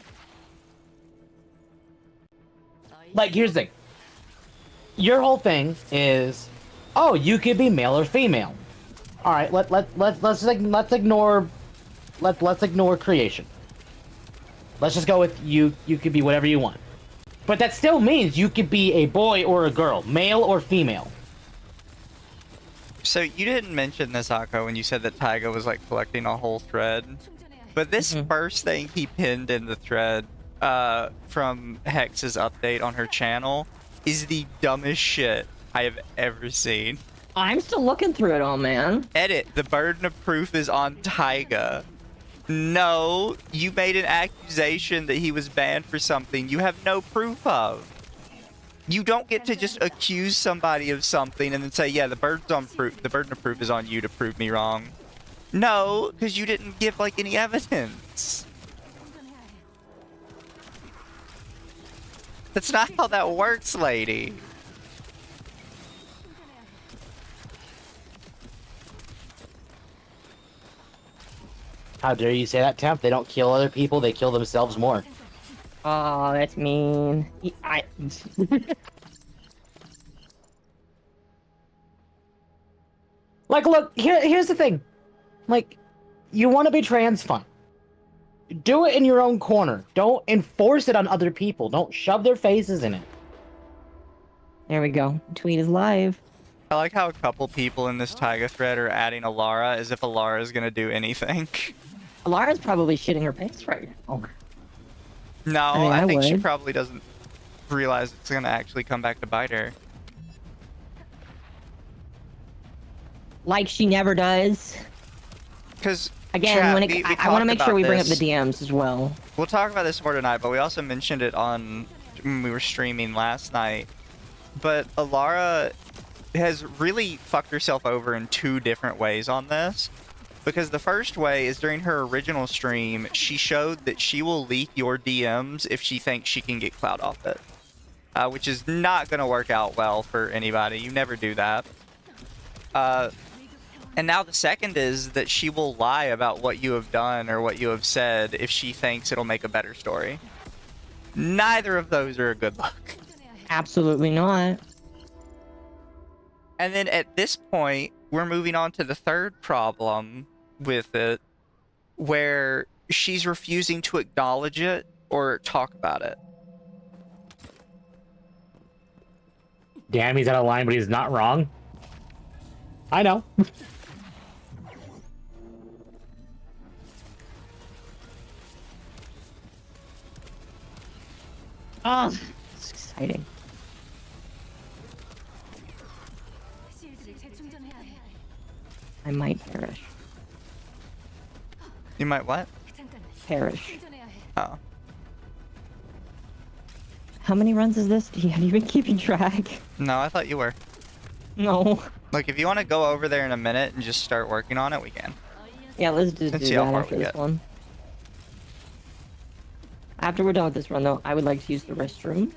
Like, here's the thing. Your whole thing is, oh, you could be male or female. All right, let's ignore creation. Let's just go with you. You could be whatever you want. But that still means you could be a boy or a girl, male or female. So you didn't mention this, Akko, when you said that Taiga was like collecting a whole thread. 충전해야 해. But this first thing he pinned in the thread, from Hex's update on her channel is the dumbest shit I have ever seen. I'm still looking through it all, man. Edit, the burden of proof is on Taiga. No, you made an accusation that he was banned for something you have no proof of. You don't get to just accuse somebody of something and then say, yeah, the burden of proof is on you to prove me wrong. No, because you didn't give, like, any evidence. That's not how that works, lady. How dare you say that, Temp? They don't kill other people, they kill themselves more. Oh, that's mean. Like, look, here's the thing. Like, you want to be trans, fine. Do it in your own corner. Don't enforce it on other people. Don't shove their faces in it. There we go. Tweet is live. I like how a couple people in this Taiga thread are adding Alara as if Alara is gonna do anything. Alara's probably shitting her pants right now. No, I mean, I I think she would. probably doesn't realize it's gonna actually come back to bite her. Like she never does. Because Again, chat, when we I want to talked make sure about we bring up the this. DMs as well. We'll talk about this more tonight, but we also mentioned it on when we were streaming last night. But Alara has really fucked herself over in two different ways on this. Because the first way is during her original stream, she showed that she will leak your DMs if she thinks she can get clout off it. Which is not going to work out well for anybody. You never do that. And now the second is that she will lie about what you have done or what you have said if she thinks it'll make a better story. Neither of those are a good look. Absolutely not. And then at this point, we're moving on to the third problem with it, where she's refusing to acknowledge it or talk about it. Damn, he's out of line, but he's not wrong. I know. Oh, it's exciting. 실드를 재충전해야 해. I might perish. You might what? 잠깐. Perish. 충전해야 해. Oh. How many runs is this? Have you been keeping track? No, I thought you were. No. Look, if you want to go over there in a minute and just start working on it, we can. Yeah, let's just Let's do see how that far after we this get. one. After we're done with this run, though, I would like to use the restroom.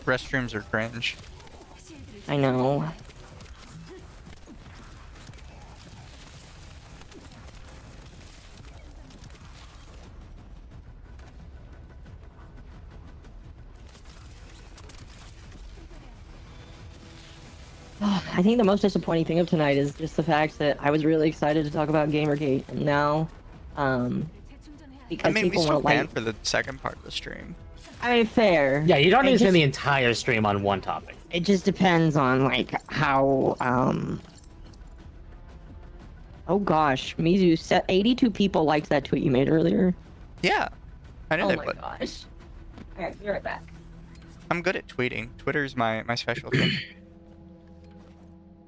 Restrooms are cringe. 실드를 I know. I think the most disappointing thing of tonight is just the fact that I was really excited to talk about Gamergate, and now, 재충전해야 해. because I mean, we people still want can like, for the second part of the stream. I mean, fair. Yeah, you don't need to It spend just- the entire stream on one topic. It just depends on like how. Oh gosh, Mizu said 82 people liked that tweet you made earlier. Yeah, I knew Oh they my would. gosh. Alright, be right back. I'm good at tweeting. Twitter's my specialty.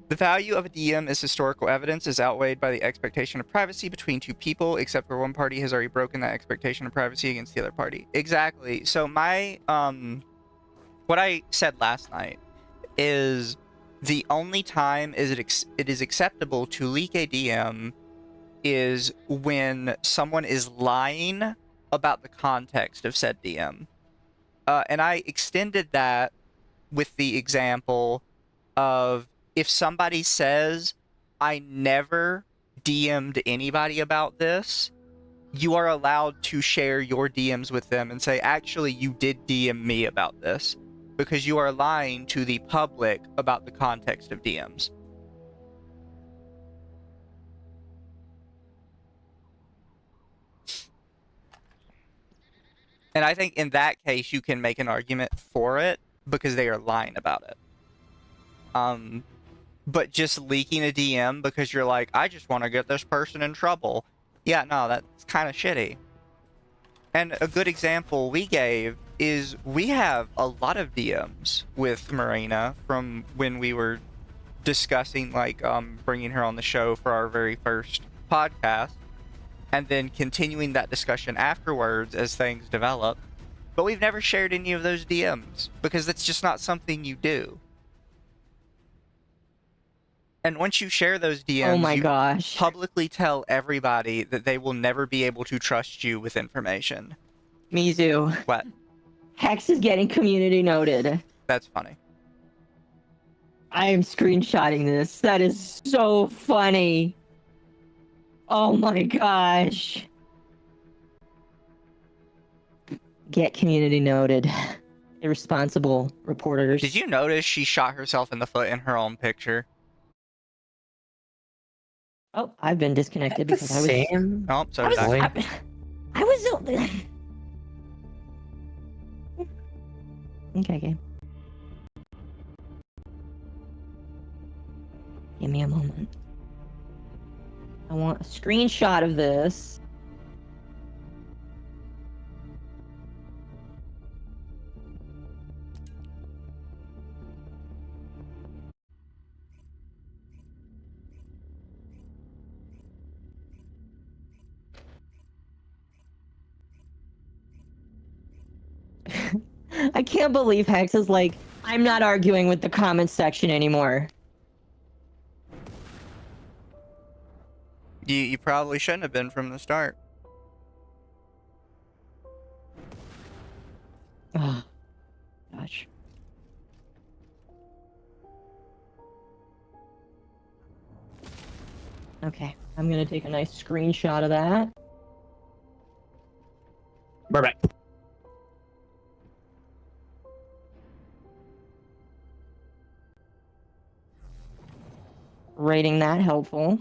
The value of a DM as historical evidence is outweighed by the expectation of privacy between two people, except where one party has already broken that expectation of privacy against the other party. Exactly. So my what I said last night is the only time it is acceptable to leak a DM is when someone is lying about the context of said DM. And I extended that with the example of if somebody says, I never DM'd anybody about this, you are allowed to share your DMs with them and say, actually, you did DM me about this, because you are lying to the public about the context of DMs. And I think in that case, you can make an argument for it because they are lying about it. But just leaking a DM because you're like, I just want to get this person in trouble. Yeah, no, that's kind of shitty. And a good example we gave is we have a lot of DMs with Marina from when we were discussing like bringing her on the show for our very first podcast, and then continuing that discussion afterwards as things develop. But we've never shared any of those DMs because that's just not something you do. And once you share those DMs, Oh my you gosh. publicly tell everybody that they will never be able to trust you with information. Mizu. What? Hex is getting community noted. That's funny. I am screenshotting this. That is so funny. Oh my gosh. Get community noted. Irresponsible reporters. Did you notice she shot herself in the foot in her own picture? Oh, I've been disconnected The because I was. same. Oh, so I was. did I. I was. Okay, game. Give me a moment. I want a screenshot of this. I can't believe Hex is like, I'm not arguing with the comments section anymore. You probably shouldn't have been from the start. Oh, gosh. Okay, I'm gonna take a nice screenshot of that. We're back. Rating that helpful.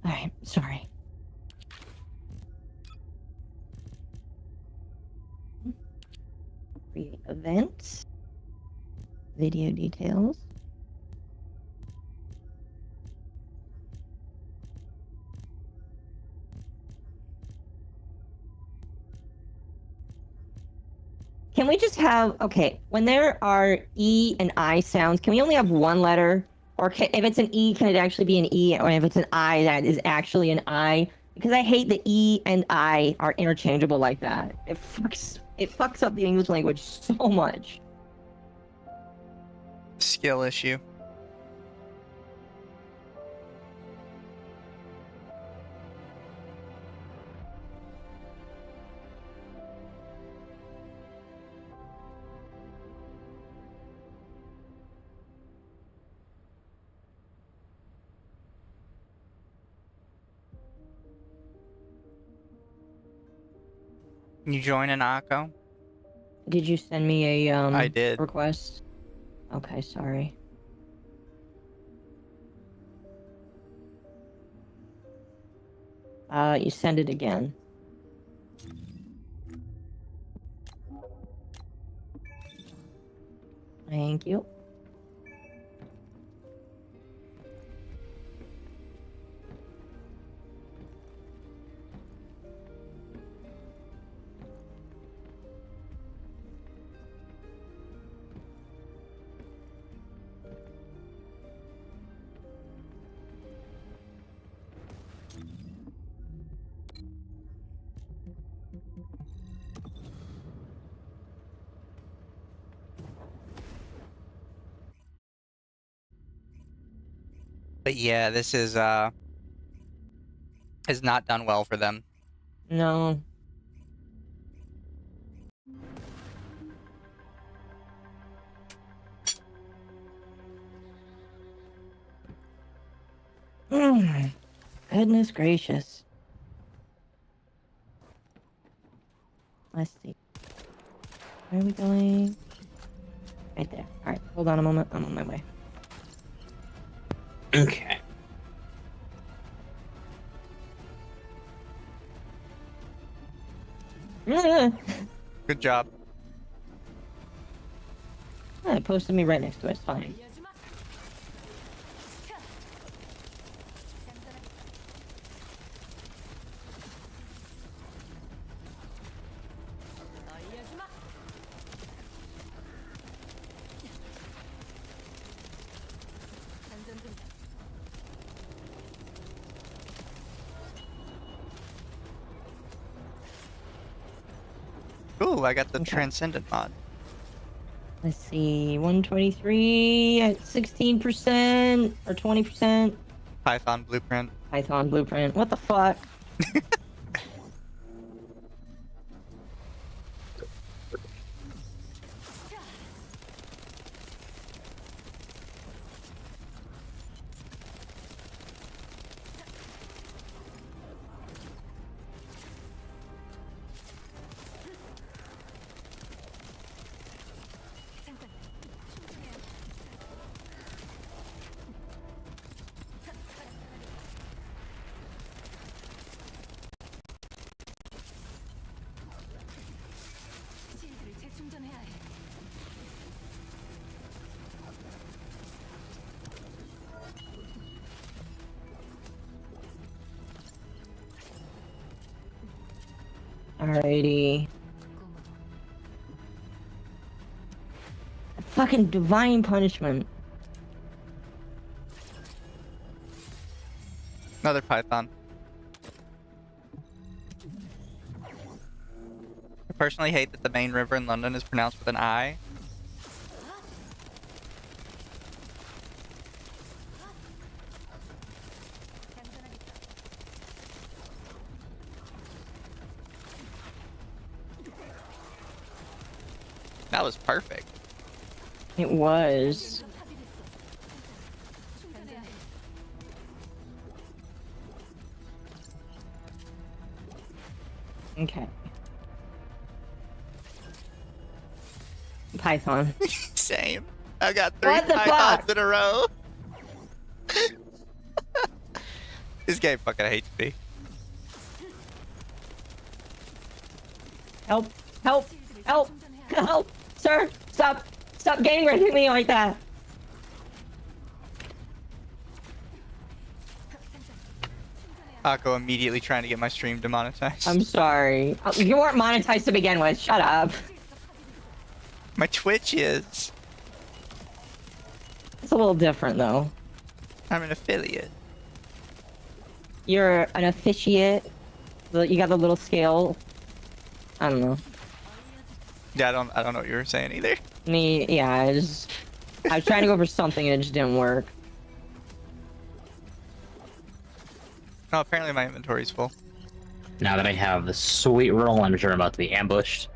Alright, sorry. Create events. Video details. Can we just have, okay, when there are E and I sounds, can we only have one letter? Or if it's an E, can it actually be an E? Or if it's an I, that is actually an I? Because I hate that E and I are interchangeable like that. It fucks up the English language so much. Skill issue. Can you join an Akko? Did you send me a I did. request? Okay, sorry. You send it again. Thank you. But yeah, this is has not done well for them. No. Goodness gracious. Let's see. Where are we going? Right there. Alright, hold on a moment. I'm on my way. Okay. Good job. It posted me right next to it. It's fine. Ooh, I got the Okay. Transcendent mod. Let's see. 123 at 16% or 20%. Python blueprint. Python blueprint. What the fuck? 실드를 재충전해야 해. Alrighty. Fucking divine punishment. Another Python. I personally hate that the main river in London is pronounced with an I. That was perfect. It was. 충전해야 해. Okay. Python. Same. I got 3 What the Pythons fuck? in a row. This game fucking hates me. Help! Help! 실드를 Help! 재충전해야 해. Help! Sir! Stop! Stop gang raping me like that! Akko immediately trying to get my stream demonetized. I'm sorry. You weren't monetized to begin with. Shut up. My Twitch is. It's a little different though. I'm an affiliate. You're an officiate. You got the little scale. I don't know. Yeah, I don't know what you were saying either. Yeah, I was trying to go for something and it just didn't work. No, apparently my inventory's full. Now that I have the sweet roll, I'm sure I'm about to be ambushed.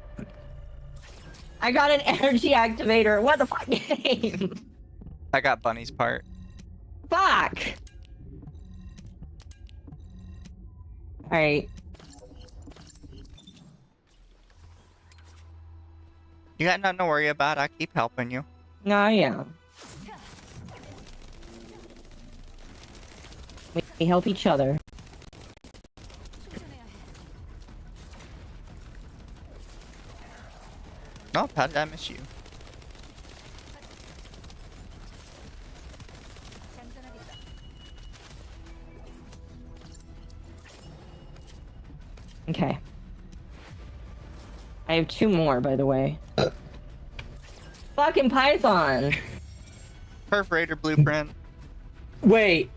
I got an energy activator. What the fuck game? I got Bunny's part. Fuck. Alright. You got nothing to worry about. I keep helping you. No, yeah. We help each other. 충전해야 해. No, how did I miss you? 장전하겠다. Okay. I have 2 more, by the way. Fucking Python! Perforator blueprint. Wait.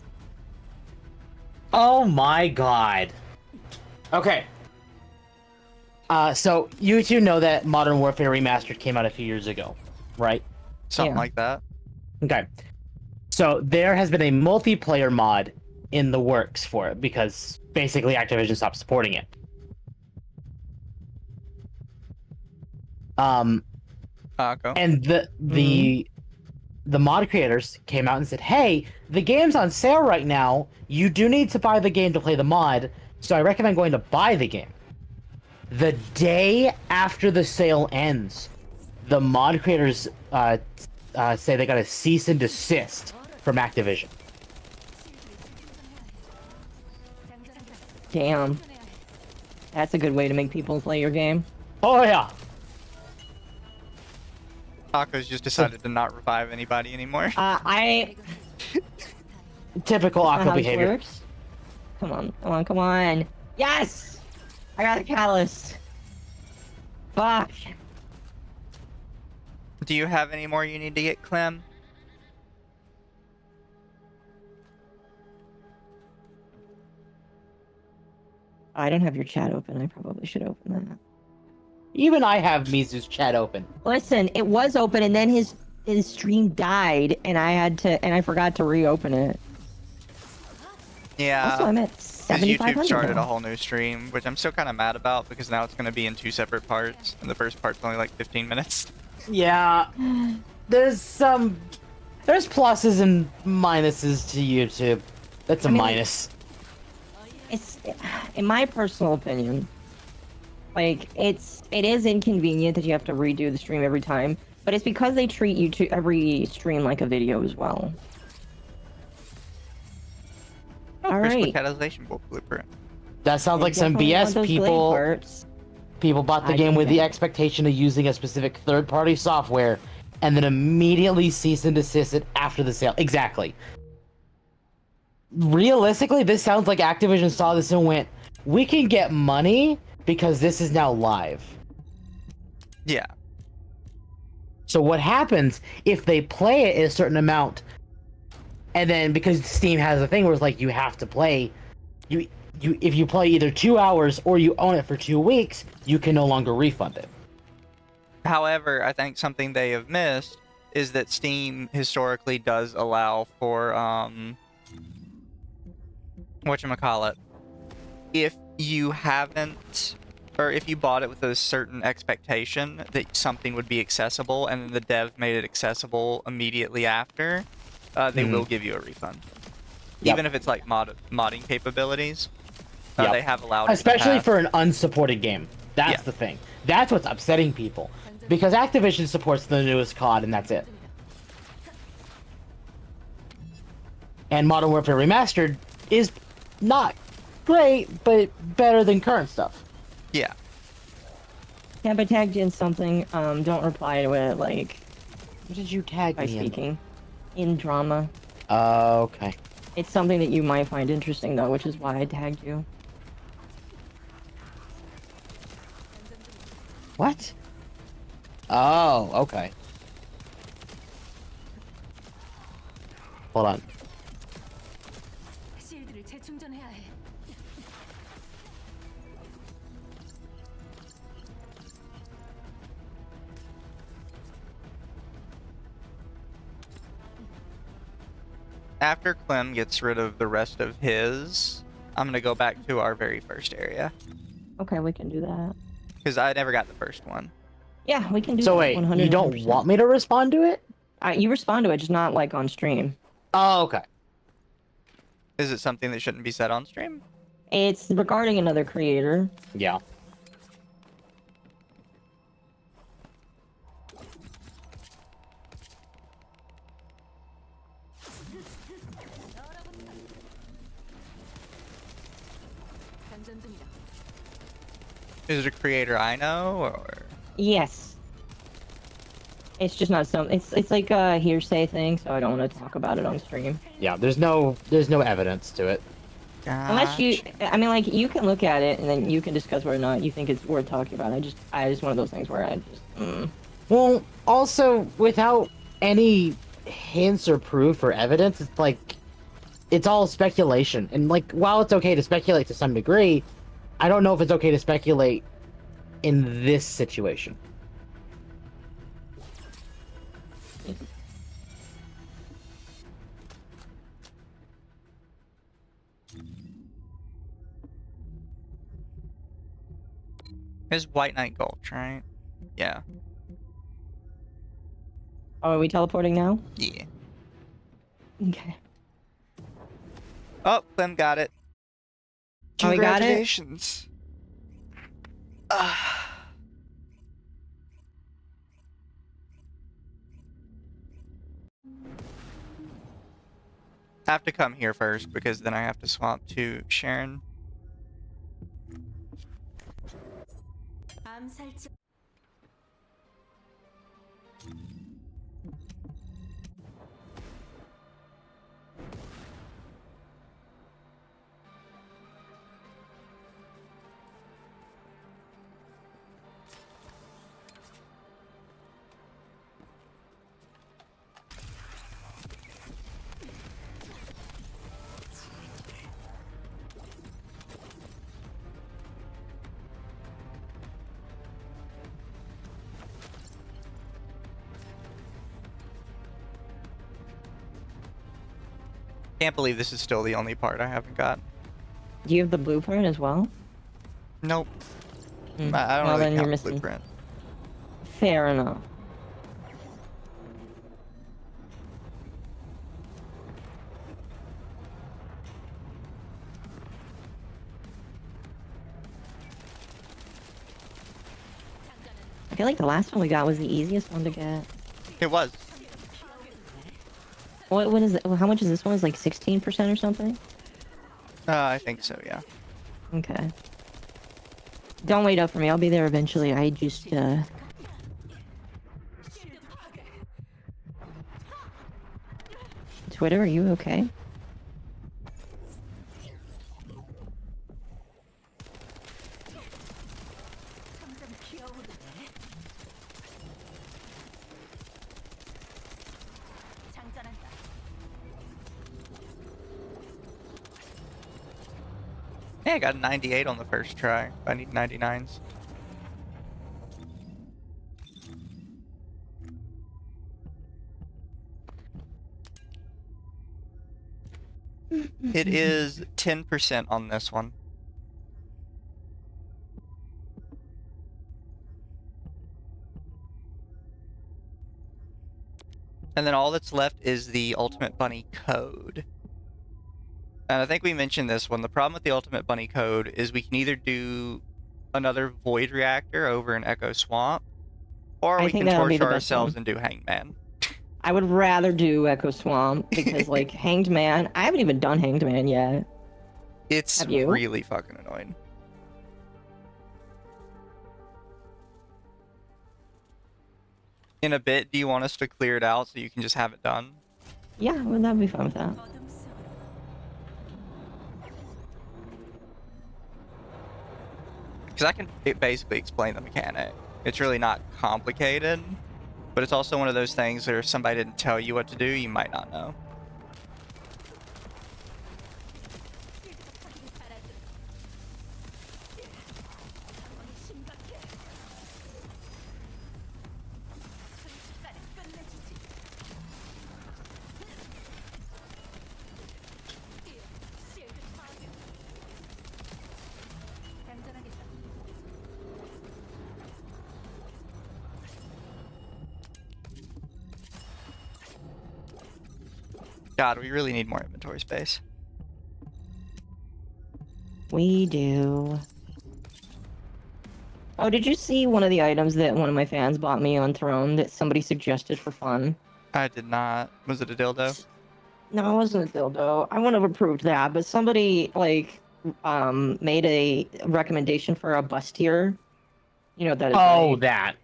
Oh my god. Okay. So you two know that Modern Warfare Remastered came out a few years ago, right? Something Yeah. like that. Okay. So there has been a multiplayer mod in the works for it because basically Activision stopped supporting it. Akko. And the the mod creators came out and said, "Hey, the game's on sale right now. You do need to buy the game to play the mod, so I recommend going to buy the game." The day after the sale ends, the mod creators say they got a cease and desist from Activision. Damn. That's a good way to make people play your game. Oh yeah. Taco's just decided to not revive anybody anymore. Typical That's not Aqua how this behavior. works. Come on, come on, come on. Yes! I got a catalyst. Fuck. Do you have any more you need to get, Clem? I don't have your chat open. I probably should open that. Even I have Mizu's chat open. Listen, it was open and then his stream died and I forgot to reopen it. Yeah. Also, I'm at His 7,500 YouTube started now. a whole new stream, which I'm still kind of mad about because now it's going to be in 2 separate parts, and the first part's only like 15 minutes. Yeah. There's pluses and minuses to YouTube. That's a I mean, minus. It's, in my personal opinion, like it is inconvenient that you have to redo the stream every time, but it's because they treat you to every stream like a video as well. All Here's right. the catalyzation blueprint. That sounds like some Definitely want BS. those blade People parts. bought the I game do with the that. expectation of using a specific third-party software, and then immediately cease and desist it after the sale. Exactly. Realistically, this sounds like Activision saw this and went, "We can get money because this is now live." Yeah. So what happens if they play it a certain amount, and then because Steam has a thing where it's like you have to play, if you play either 2 hours or you own it for 2 weeks, you can no longer refund it. However, I think something they have missed is that Steam historically does allow for whatchamacallit. If you haven't, or if you bought it with a certain expectation that something would be accessible and then the dev made it accessible immediately after, they will give you a refund. Yep. Even if it's like modding capabilities, Yep. they have allowed it in the Especially past. for an unsupported game. That's Yeah. the thing. That's what's upsetting people. Because Activision supports the newest COD and that's it. And Modern Warfare Remastered is not great, but better than current stuff. Yeah. Yeah, but tagged you in something. Don't reply to it like What did you tag by me in? speaking. In drama. Okay. It's something that you might find interesting though, which is why I tagged you. What? Oh, okay. Hold on. 실드를 재충전해야 해. After Clem gets rid of the rest of his, I'm gonna go back to our very first area Okay, we can do that. because I never got the first one. Yeah, we can do So that. wait, 100%. you don't want me to respond to it? You respond to it, just not like on stream. Oh, okay. Is it something that shouldn't be said on stream? It's regarding another creator. Yeah. 장전 중이다. Is it a creator I know, or Yes. It's just not some. It's like a hearsay thing, so I don't want to talk about it on stream. Yeah, there's no evidence to it. Unless you, I mean, like you can look at it and then you can discuss whether or not you think it's worth talking about. I just one of those things where I just. Well, also without any hints or proof or evidence, it's like it's all speculation. And like while it's okay to speculate to some degree, I don't know if it's okay to speculate in this situation. It's White Knight Gulch, right? Yeah. Oh, are we teleporting now? Yeah. Okay. Oh, Clem got it. Oh, we got it? Congratulations. I have to come here first because then I have to swap to Sharon. 암살자. Can't believe this is still the only part I haven't got. Do you have the blueprint as well? Nope. Hmm. I don't Well, really then you're count the missing. blueprint. Fair enough. I feel like the last one we got was the easiest one to get. It was. What is it? How much is this one? Is like 16% or something? I think so, yeah. Okay. Don't wait up for me. I'll be there eventually. I just Twitter, are you okay? Hey, I got a 98 on the first try. I need 99s. It is 10% on this one. And then all that's left is the Ultimate Bunny code. And I think we mentioned this one. The problem with the Ultimate Bunny code is we can either do another Void Reactor over in Echo Swamp, or I we think can that'll be torture the best ourselves one. and do Hangman. I would rather do Echo Swamp because, like, Hanged Man. I haven't even done Hanged Man yet. It's Have you? really fucking annoying. In a bit, do you want us to clear it out so you can just have it done? Yeah, well, that'd be fun with that. Because I can basically explain the mechanic. It's really not complicated, but it's also one of those things where if somebody didn't tell you what to do, you might not know. God, we really need more inventory space. We do. Oh, did you see one of the items that one of my fans bought me on Throne that somebody suggested for fun? I did not. Was it a dildo? No, it wasn't a dildo. I wouldn't have approved that, but somebody, like, made a recommendation for a bustier. You know what that is, Oh, right? that.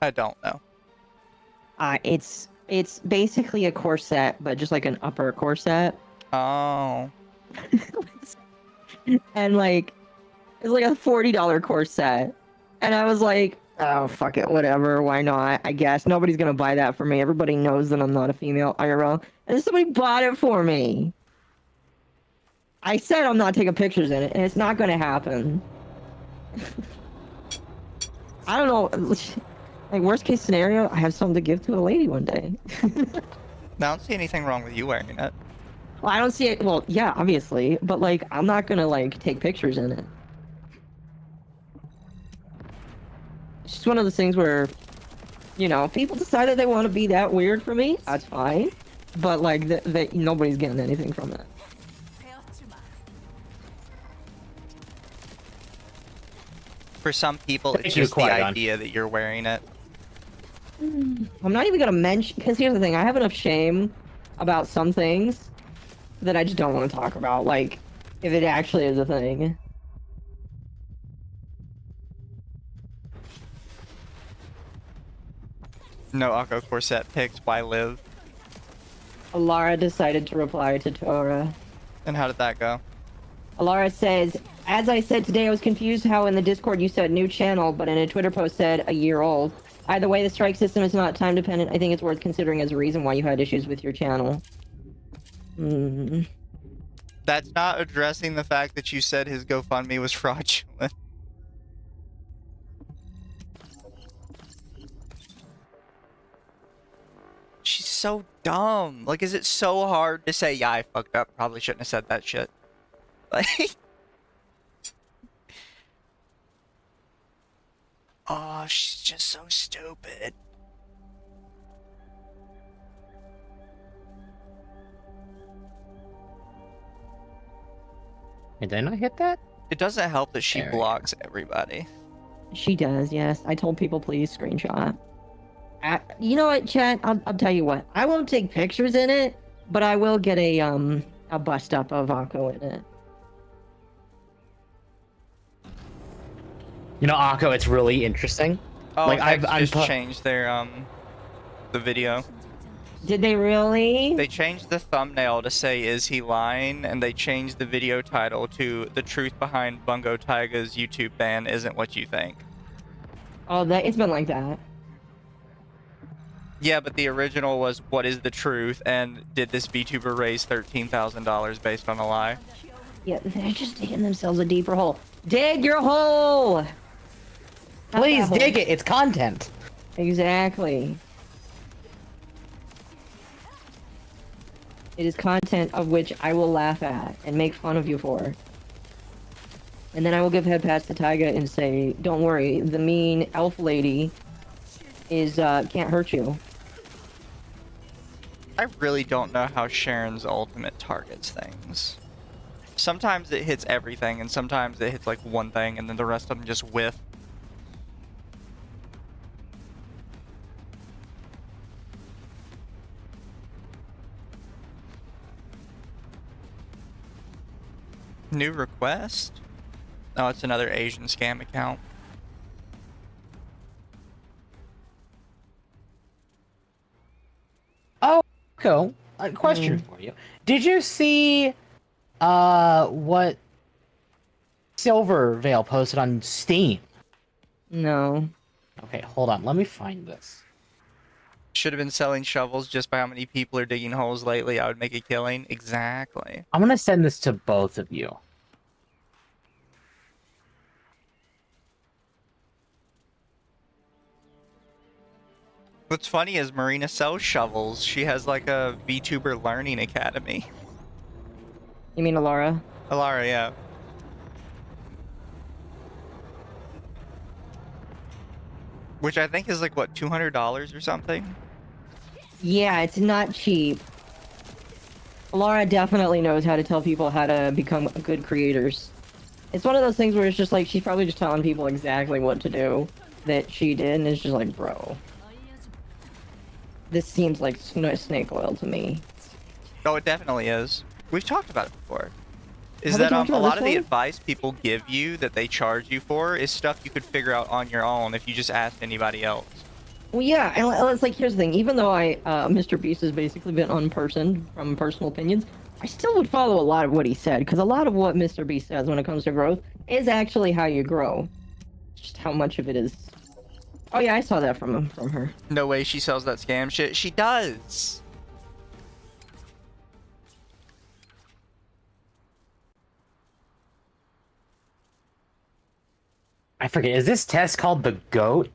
I don't know. It's basically a corset, but just like an upper corset. Oh. And like it's like a $40 corset. And I was like, oh fuck it, whatever, why not? I guess nobody's gonna buy that for me. Everybody knows that I'm not a female IRL. And then somebody bought it for me. I said I'm not taking pictures in it, and it's not gonna happen. I don't know. Like, worst case scenario, I have something to give to a lady one day. I don't see anything wrong with you wearing it. Well, I don't see it. Well, yeah, obviously, but like, I'm not gonna like take pictures in it. It's just one of those things where, You know, if people decide that they want to be that weird for me, that's fine. But like, nobody's getting anything from it. For some people, Thank it's you, just the Qui-Gon. idea that you're wearing it. I'm not even gonna mention, because here's the thing, I have enough shame about some things that I just don't want to talk about, like, if it actually is a thing. No Akko corset picked. Why live? Alara decided to reply to Tora. And how did that go? Alara says, as I said today, I was confused how in the Discord you said new channel, but in a Twitter post said a year old. Either way, the strike system is not time dependent. I think it's worth considering as a reason why you had issues with your channel. Hmm. That's not addressing the fact that you said his GoFundMe was fraudulent. She's so dumb. Like, is it so hard to say, yeah, I fucked up. Probably shouldn't have said that shit. Like... Oh, she's just so stupid. Did I not hit that? It doesn't help that she There we go. blocks everybody. She does, yes. I told people please screenshot. You know what, chat? I'll tell you what. I won't take pictures in it, but I will get a bust up of Akko in it. You know, Akko, it's really interesting. Oh, Like, I've I'm just changed their the video. Did they really? They changed the thumbnail to say "Is he lying?" and they changed the video title to "The truth behind Bungo Taiga's YouTube ban isn't what you think." Oh, it's been like that. Yeah, but the original was "What is the truth?" and did this VTuber raise $13,000 based on a lie? Yeah, they're just digging themselves a deeper hole. Dig your hole! Not Please that dig hole. it. It's content. Exactly. It is content of which I will laugh at and make fun of you for. And then I will give head pats to Taiga and say, don't worry, the mean elf lady is, can't hurt you. I really don't know how Sharon's ultimate targets things. Sometimes it hits everything, and sometimes it hits like one thing, and then the rest of them just whiff. New request? Oh, it's another Asian scam account. Oh, Akko, a question for you. Did you see what Silver Veil posted on Steam? No. Okay, hold on. Let me find this. Should have been selling shovels just by how many people are digging holes lately. I would make a killing. Exactly. I'm gonna send this to both of you. What's funny is Marina sells shovels. She has like a VTuber learning academy. You mean Alara? Alara, yeah. Which I think is like, what, $200 or something? Yeah, it's not cheap. Alara definitely knows how to tell people how to become good creators. It's one of those things where it's just like, she's probably just telling people exactly what to do that she did, and it's just like, bro. This seems like snake oil to me. Oh, it definitely is. We've talked about it before. Is Have we that talked a about lot this of the one? advice people give you that they charge you for is stuff you could figure out on your own if you just asked anybody else. Well, yeah, and it's like, here's the thing. Even though Mr. Beast has basically been unpersoned from personal opinions, I still would follow a lot of what he said, because a lot of what Mr. Beast says when it comes to growth is actually how you grow. Just how much of it is... Oh yeah, I saw that from her. No way she sells that scam shit. She does. I forget. Is this test called the GOAT?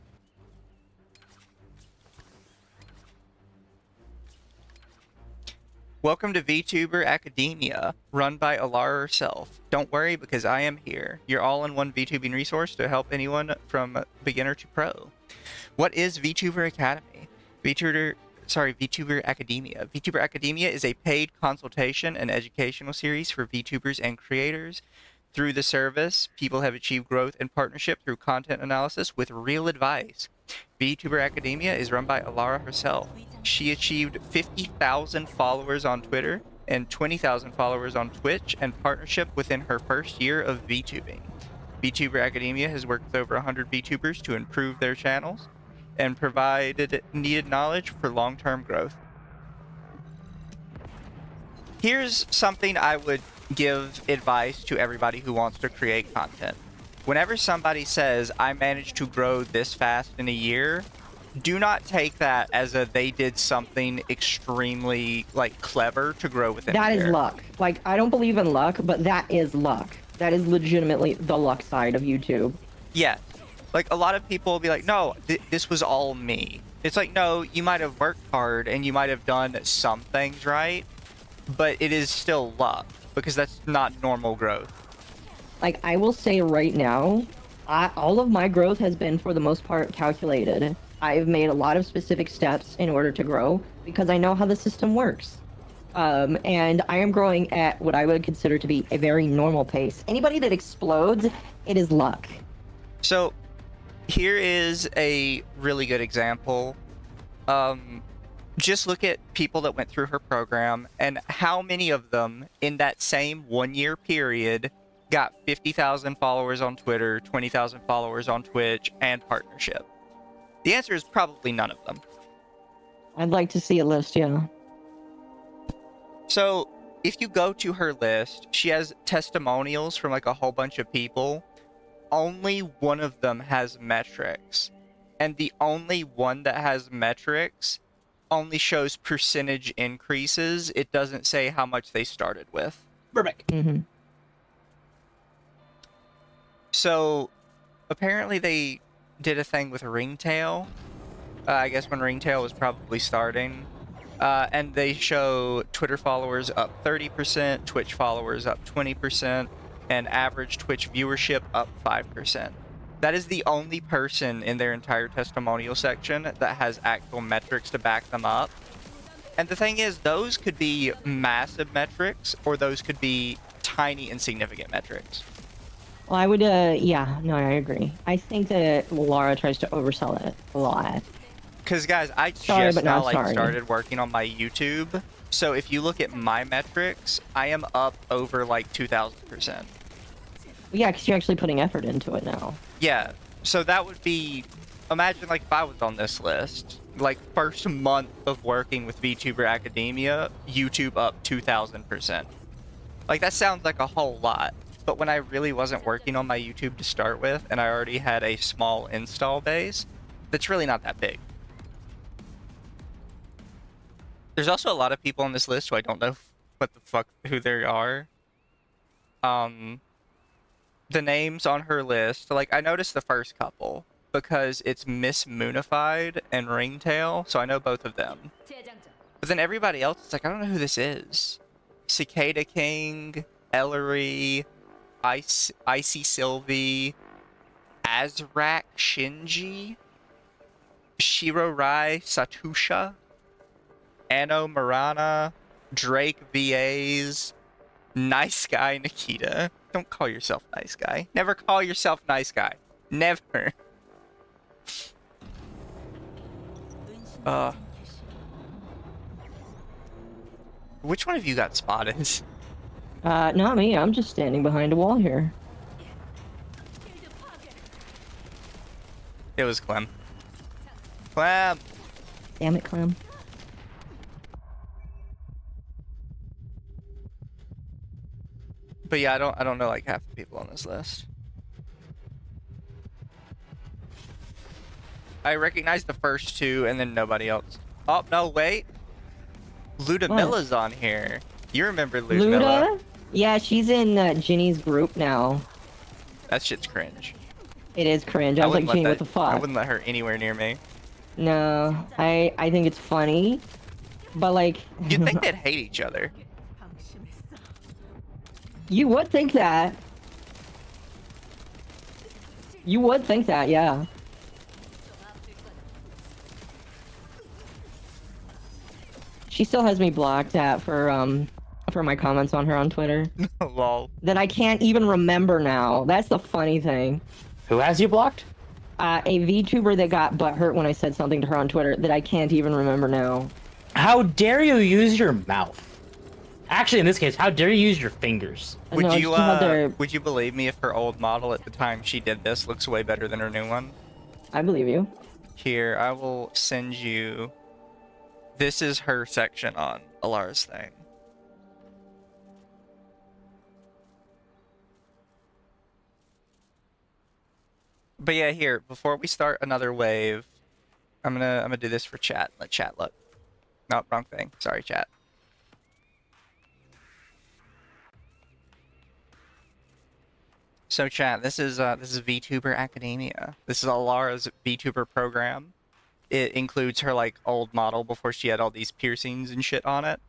Welcome to VTuber Academia, run by Alara herself. Don't worry, because I am here. Your all-in-one VTubing resource to help anyone from beginner to pro. What is VTuber Academy? VTuber Academia. VTuber Academia is a paid consultation and educational series for VTubers and creators. Through the service, people have achieved growth and partnership through content analysis with real advice. VTuber Academia is run by Alara herself. She achieved 50,000 followers on Twitter and 20,000 followers on Twitch and partnership within her first year of VTubing. VTuber Academia has worked with over 100 VTubers to improve their channels and provided needed knowledge for long-term growth. Here's something I would give advice to everybody who wants to create content. Whenever somebody says, I managed to grow this fast in a year, do not take that as a they did something extremely like clever to grow within a That year. is luck. Like, I don't believe in luck, but that is luck. That is legitimately the luck side of YouTube. Yeah. Like, a lot of people will be like, no, this was all me. It's like, no, you might have worked hard and you might have done some things right, but it is still luck because that's not normal growth. Like, I will say right now, all of my growth has been, for the most part, calculated. I've made a lot of specific steps in order to grow because I know how the system works. And I am growing at what I would consider to be a very normal pace. Anybody that explodes, it is luck. So, here is a really good example. Just look at people that went through her program and how many of them in that same 1 year period got 50,000 followers on Twitter, 20,000 followers on Twitch, and partnership. The answer is probably none of them. I'd like to see a list, yeah. So, if you go to her list, she has testimonials from like a whole bunch of people. Only one of them has metrics. And the only one that has metrics only shows percentage increases. It doesn't say how much they started with. Perfect. Mm-hmm. So, apparently they did a thing with Ringtail. I guess when Ringtail was probably starting. And they show Twitter followers up 30%, Twitch followers up 20%, and average Twitch viewership up 5%. That is the only person in their entire testimonial section that has actual metrics to back them up. And the thing is, those could be massive metrics, or those could be tiny, insignificant metrics. Well, I would, yeah, no, I agree. I think that Laura tries to oversell it a lot. Because, guys, I Sorry, just but now not sorry. started working on my YouTube. So if you look at my metrics, I am up over like 2,000%. Yeah, because you're actually putting effort into it now. Yeah, so that would be, imagine like if I was on this list, like first month of working with VTuber Academia, YouTube up 2,000%. Like that sounds like a whole lot, but when I really wasn't working on my YouTube to start with, and I already had a small install base, that's really not that big. There's also a lot of people on this list who I don't know what the fuck who they are. The names on her list, like I noticed the first couple because it's Miss Moonified and Ringtail, so I know both of them. But then everybody else, it's like I don't know who this is. Cicada King, Ellery, Icy Sylvie, Azrak Shinji, Shiro Rai Satusha, Anno Marana, Drake VAs, Nice Guy Nikita. Don't call yourself Nice Guy. Never call yourself Nice Guy. Never. Which one of you got spotted? Not me. I'm just standing behind a wall here. It was Clem. Clem! Damn it, Clem. But yeah, I don't know like half the people on this list. I recognize the first two and then nobody else. Oh, no, wait. Ludamilla's on here. You remember Ludamilla? Luda? Yeah, she's in Ginny's group now. That shit's cringe. It is cringe. I was like, wouldn't let Ginny, what the fuck? I wouldn't let her anywhere near me. No, I think it's funny, but like... You'd think they'd hate each other. You would think that. You would think that, yeah. She still has me blocked for my comments on her on Twitter Lol. that I can't even remember now. That's the funny thing. Who has you blocked? A VTuber that got butthurt when I said something to her on Twitter that I can't even remember now. How dare you use your mouth? Actually, in this case, how dare you use your fingers? Would No, you she had their- would you believe me if her old model at the time she did this looks way better than her new one? I believe you. Here, I will send you. This is her section on Alara's thing. But yeah, here, before we start another wave, I'm gonna do this for chat. Let chat look. No, wrong thing. Sorry, chat. So chat, this is VTuber Academia. This is Alara's VTuber program. It includes her like old model before she had all these piercings and shit on it.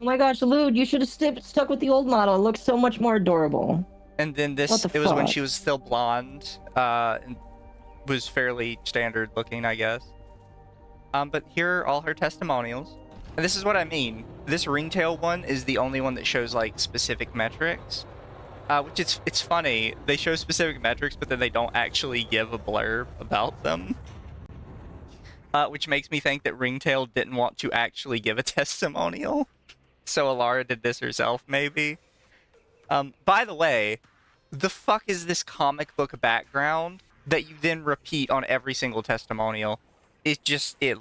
Oh my gosh, Lude, you should have stuck with the old model. It looks so much more adorable. And then this, What the it was when fuck? she was still blonde, and was fairly standard looking, I guess. But here are all her testimonials. And this is what I mean. This ringtail one is the only one that shows like specific metrics. Which it's funny. They show specific metrics, but then they don't actually give a blurb about them. Which makes me think that Ringtail didn't want to actually give a testimonial. So Alara did this herself, maybe. By the way, the fuck is this comic book background that you then repeat on every single testimonial? It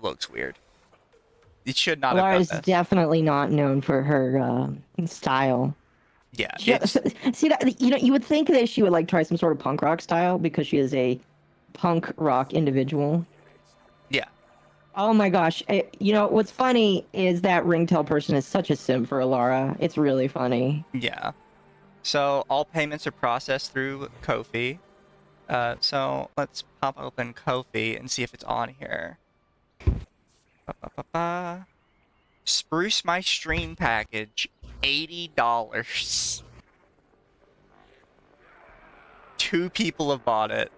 looks weird. It should not Laura have is done this. definitely not known for her style. Yeah, See that, you would think that she would like try some sort of punk rock style because she is a punk rock individual. yeah. Oh my gosh. What's funny is that Ringtail person is such a simp for Alara. It's really funny. Yeah. So all payments are processed through Ko-fi. So let's pop open Ko-fi and see if it's on here. Spruce my stream package, $80. 2 people have bought it.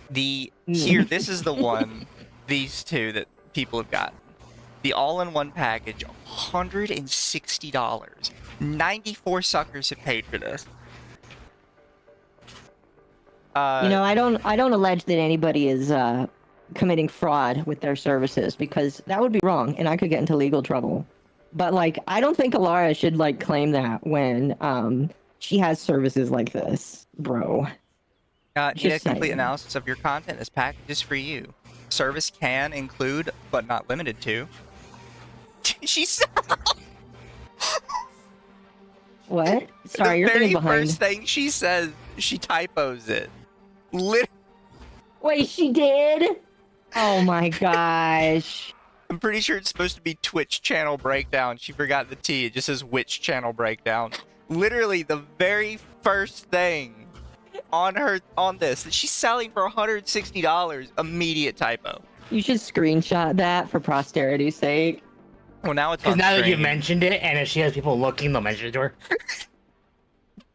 This is the one, these 2 that people have gotten. The all-in-one package, $160. 94 suckers have paid for this. I don't allege that anybody is committing fraud with their services because that would be wrong and I could get into legal trouble. But like I don't think Alara should like claim that when she has services like this, bro. Need a Just complete saying. analysis of your content. This package is for you. Service can include, but not limited to. She's What? Sorry, you're the very thinking behind. first thing she says, she typos it. Wait, she did? Oh my gosh. I'm pretty sure it's supposed to be Twitch channel breakdown. She forgot the T. It just says which channel breakdown. Literally the very first thing on this that she's selling for $160. Immediate typo. You should screenshot that for posterity's sake. Well, now it's Because on now that screen. you've mentioned it, and if she has people looking, they'll mention it to her.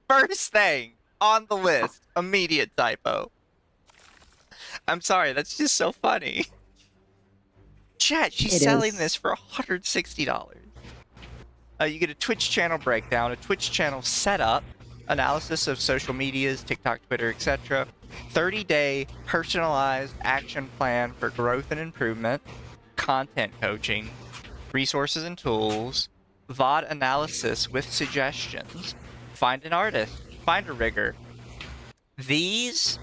First thing on the list, immediate typo. I'm sorry, that's just so funny. Chat, she's It selling is. this for $160. You get a Twitch channel breakdown, a Twitch channel setup, analysis of social medias, TikTok, Twitter, etc. 30-day personalized action plan for growth and improvement, content coaching, resources and tools, VOD analysis with suggestions, find an artist, find a rigger. These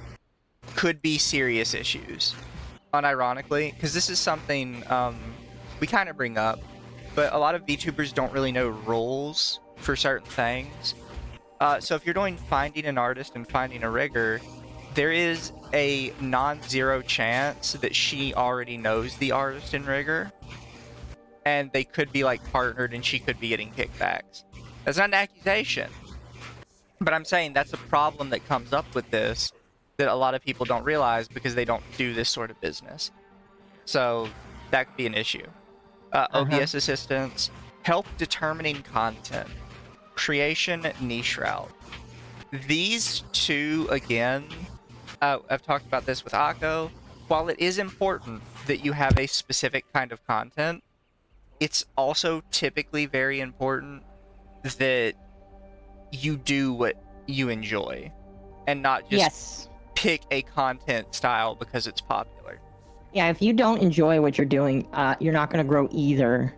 could be serious issues, unironically, because this is something we kind of bring up, but a lot of VTubers don't really know rules for certain things. So if you're doing finding an artist and finding a rigger, there is a non-zero chance that she already knows the artist and rigger, and they could be like partnered and she could be getting kickbacks. That's not an accusation, but I'm saying that's a problem that comes up with this that a lot of people don't realize because they don't do this sort of business. So that could be an issue. OBS assistance, help determining content, creation niche route. These 2, again, I've talked about this with Akko. While it is important that you have a specific kind of content, it's also typically very important that you do what you enjoy and not just Yes. pick a content style because it's popular. Yeah, if you don't enjoy what you're doing, you're not going to grow either.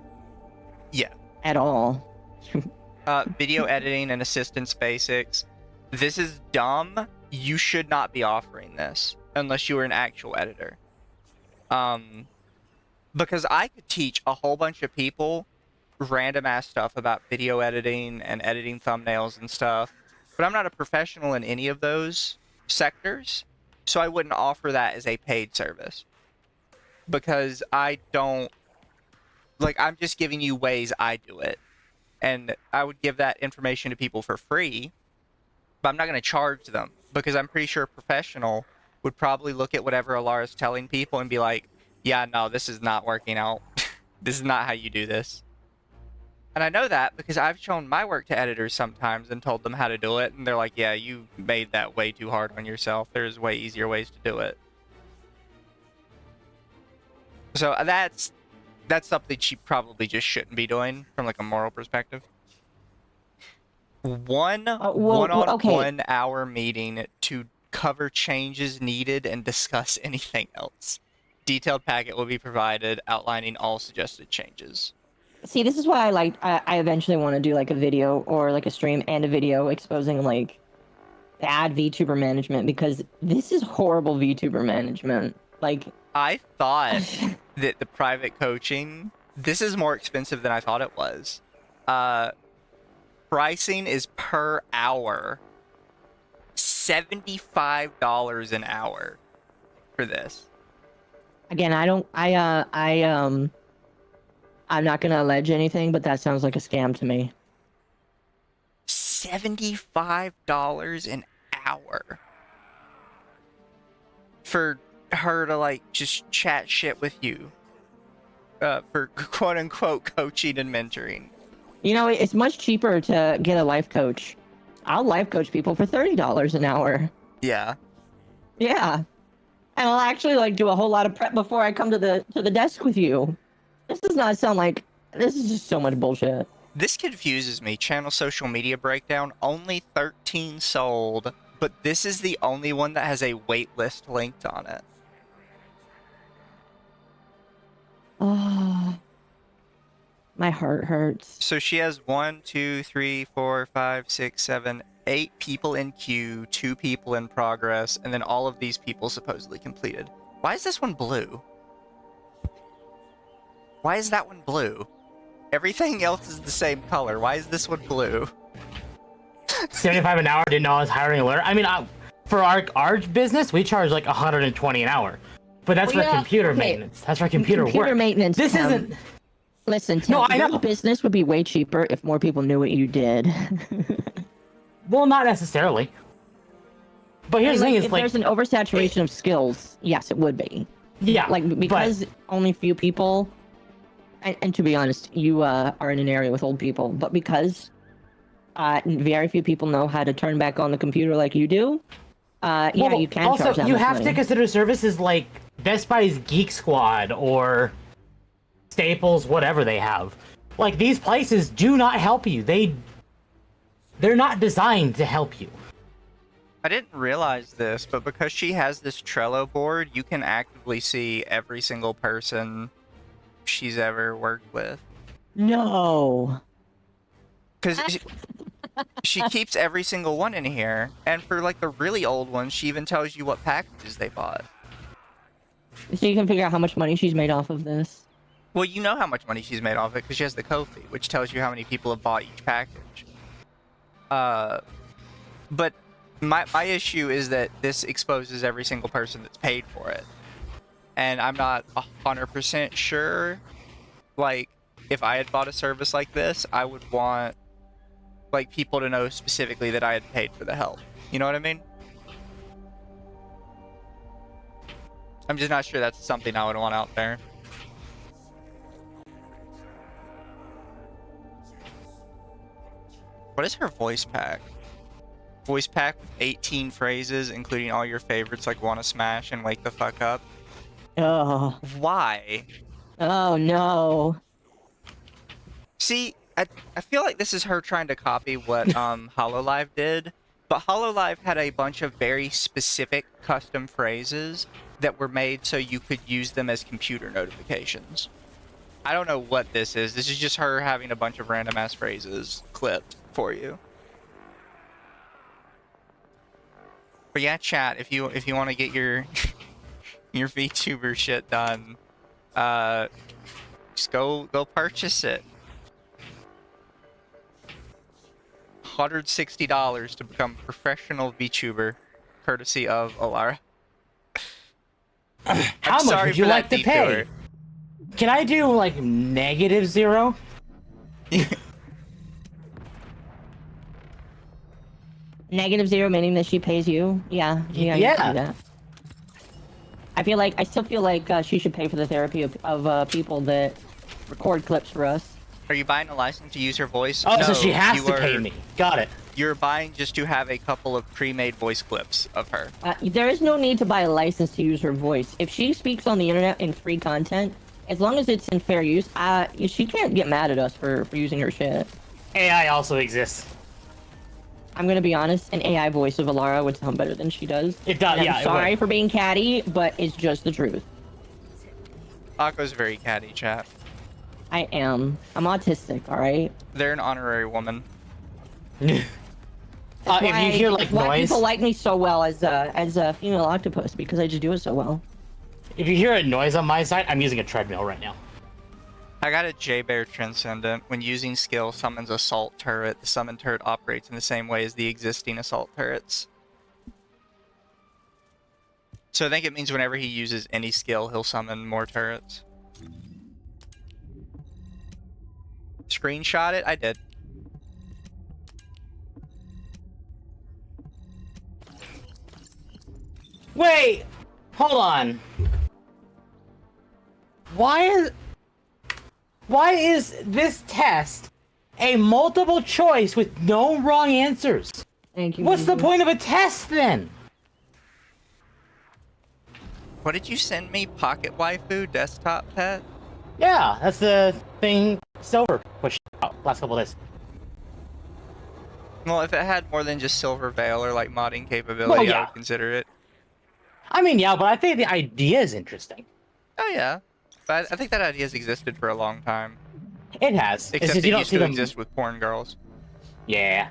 Yeah. At all. Video editing and assistance basics. This is dumb. You should not be offering this unless you are an actual editor. Because I could teach a whole bunch of people random ass stuff about video editing and editing thumbnails and stuff, but I'm not a professional in any of those sectors, so I wouldn't offer that as a paid service. Because I don't, like, I'm just giving you ways I do it. And I would give that information to people for free, but I'm not going to charge them because I'm pretty sure a professional would probably look at whatever Alara's telling people and be like, yeah, no, this is not working out. This is not how you do this. And I know that because I've shown my work to editors sometimes and told them how to do it, and they're like, yeah, you made that way too hard on yourself. There's way easier ways to do it. So that's something she probably just shouldn't be doing from like a moral perspective. One hour meeting to cover changes needed and discuss anything else. Detailed packet will be provided outlining all suggested changes. See, this is why I eventually want to do like a video or like a stream and a video exposing like bad VTuber management, because this is horrible VTuber management. Like, I thought that the private coaching, this is more expensive than I thought it was. Pricing is per hour. $75 an hour for this. Again, I'm not gonna allege anything, but that sounds like a scam to me. $75 an hour for her to like just chat shit with you, for quote unquote coaching and mentoring. You know, it's much cheaper to get a life coach. I'll life coach people for $30 an hour. Yeah. Yeah. And I'll actually like do a whole lot of prep before I come to the desk with you. This does not sound like, this is just so much bullshit. This confuses me. Channel social media breakdown, only 13 sold, but this is the only one that has a wait list linked on it. Oh, my heart hurts. So she has 1, 2, 3, 4, 5, 6, 7, 8 people in queue, 2 people in progress, and then all of these people supposedly completed. Why is this one blue? Why is that one blue? Everything else is the same color. Why is this one blue? 75 an hour, didn't know I was hiring a lawyer. I mean, for our business, we charge like 120 an hour. But that's for computer maintenance. That's for computer work. Maintenance. This isn't... Listen, Tim, I know. your business would be way cheaper if more people knew what you did. Well, not necessarily. But here's the thing, is if like... there's an oversaturation of skills, yes, it would be. Yeah, like, because only few people... And to be honest, you are in an area with old people, but because very few people know how to turn back on the computer like you do, you can also, charge that you much have money. to consider services like Best Buy's Geek Squad or Staples, whatever they have. Like, these places do not help you. They're not designed to help you. I didn't realize this, but because she has this Trello board, you can actively see every single person she's ever worked with. No. Because she keeps every single one in here, and for like the really old ones, she even tells you what packages they bought. So you can figure out how much money she's made off of this. Well, you know how much money she's made off it because she has the Ko-fi, which tells you how many people have bought each package. But my issue is that this exposes every single person that's paid for it. And I'm not 100% sure, like, if I had bought a service like this, I would want, like, people to know specifically that I had paid for the help. You know what I mean? I'm just not sure that's something I would want out there. What is her voice pack? Voice pack with 18 phrases, including all your favorites like Wanna Smash and Wake the Fuck Up. Oh. Why? Oh no. See, I feel like this is her trying to copy what Hololive did, but Hololive had a bunch of very specific custom phrases that were made so you could use them as computer notifications. I don't know what this is. This is just her having a bunch of random ass phrases clipped for you. But yeah, chat, if you want to get your your VTuber shit done, just go purchase it. $160 to become a professional VTuber, courtesy of Alara. How much would you like to pay? Can I do like -0? -0 meaning that she pays you? Yeah. You can do that. I still feel like she should pay for the therapy of people that record clips for us. Are you buying a license to use her voice? Oh, no, so she has to pay me. Got it. You're buying just to have a couple of pre-made voice clips of her. There is no need to buy a license to use her voice. If she speaks on the internet in free content, as long as it's in fair use, she can't get mad at us for using her shit. AI also exists. I'm gonna be honest, an AI voice of Alara would sound better than she does. It does, and yeah. I'm sorry for being catty, but it's just the truth. Akko's very catty, chat. I am. I'm autistic, alright? They're an honorary woman. If you hear like why noise, people like me so well as a female octopus, because I just do it so well. if you hear a noise on my side, I'm using a treadmill right now. I got a J-Bear Transcendent. When using skill summons assault turret, the summon turret operates in the same way as the existing assault turrets. So I think it means whenever he uses any skill, he'll summon more turrets. Screenshot it? I did. Wait, hold on. Why is this test a multiple choice with no wrong answers? Thank you. What's the point of a test then? What did you send me? Pocket waifu desktop pet? Yeah, that's the thing Silver pushed out last couple of days. Well, if it had more than just Silver Veil or like modding capability, Well, I yeah. would consider it. I mean, yeah, but I think the idea is interesting. Oh yeah, but I think that idea has existed for a long time. It has. It's Except just it you don't used see to them. exist with porn girls. Yeah.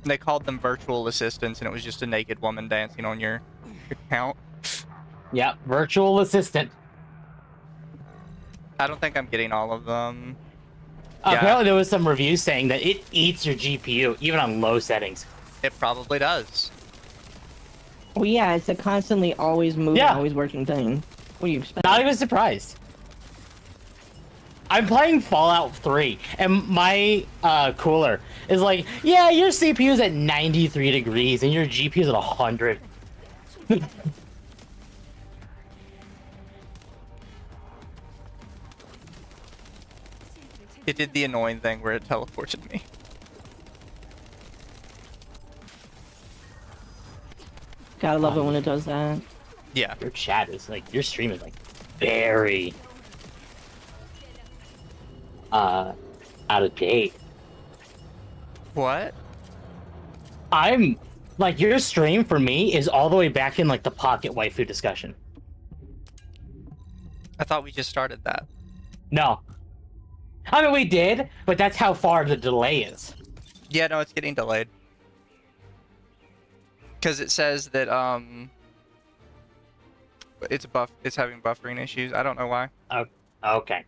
They called them virtual assistants, and it was just a naked woman dancing on your account. Yep. Virtual assistant. I don't think I'm getting all of them. Yeah. Apparently, there was some reviews saying that it eats your GPU even on low settings. It probably does. Well, yeah, it's a constantly always moving, Yeah. always working thing. What do you expect? Not even surprised. I'm playing Fallout 3, and my cooler is like, yeah, your CPU's at 93 degrees, and your GPU's at 100. It did the annoying thing where it teleported me. Gotta love it when it does that. Yeah. Your chat is like, your stream is like very out of date. What? I'm like, your stream for me is all the way back in like the pocket waifu discussion. I thought we just started that. No. I mean, we did, but that's how far the delay is. Yeah, no, it's getting delayed. Because it says that it's having buffering issues. I don't know why. Oh, okay.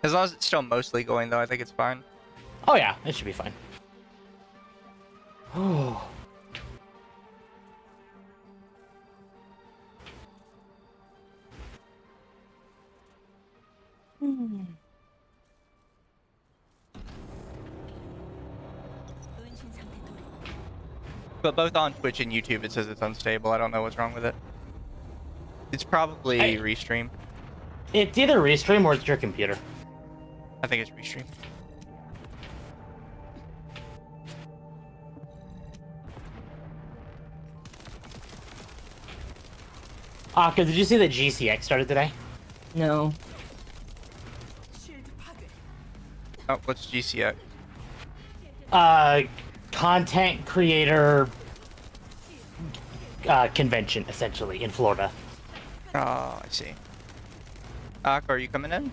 As long as it's still mostly going though, I think it's fine. Oh yeah, it should be fine. Oh. But both on Twitch and YouTube it says it's unstable. I don't know what's wrong with it. It's probably Hey. restream. It's either restream or it's your computer. I think it's restream. Aka, did you see that GCX started today? No. Oh, what's GCX? Content creator convention, essentially, in Florida. Oh, I see. Ak, are you coming in?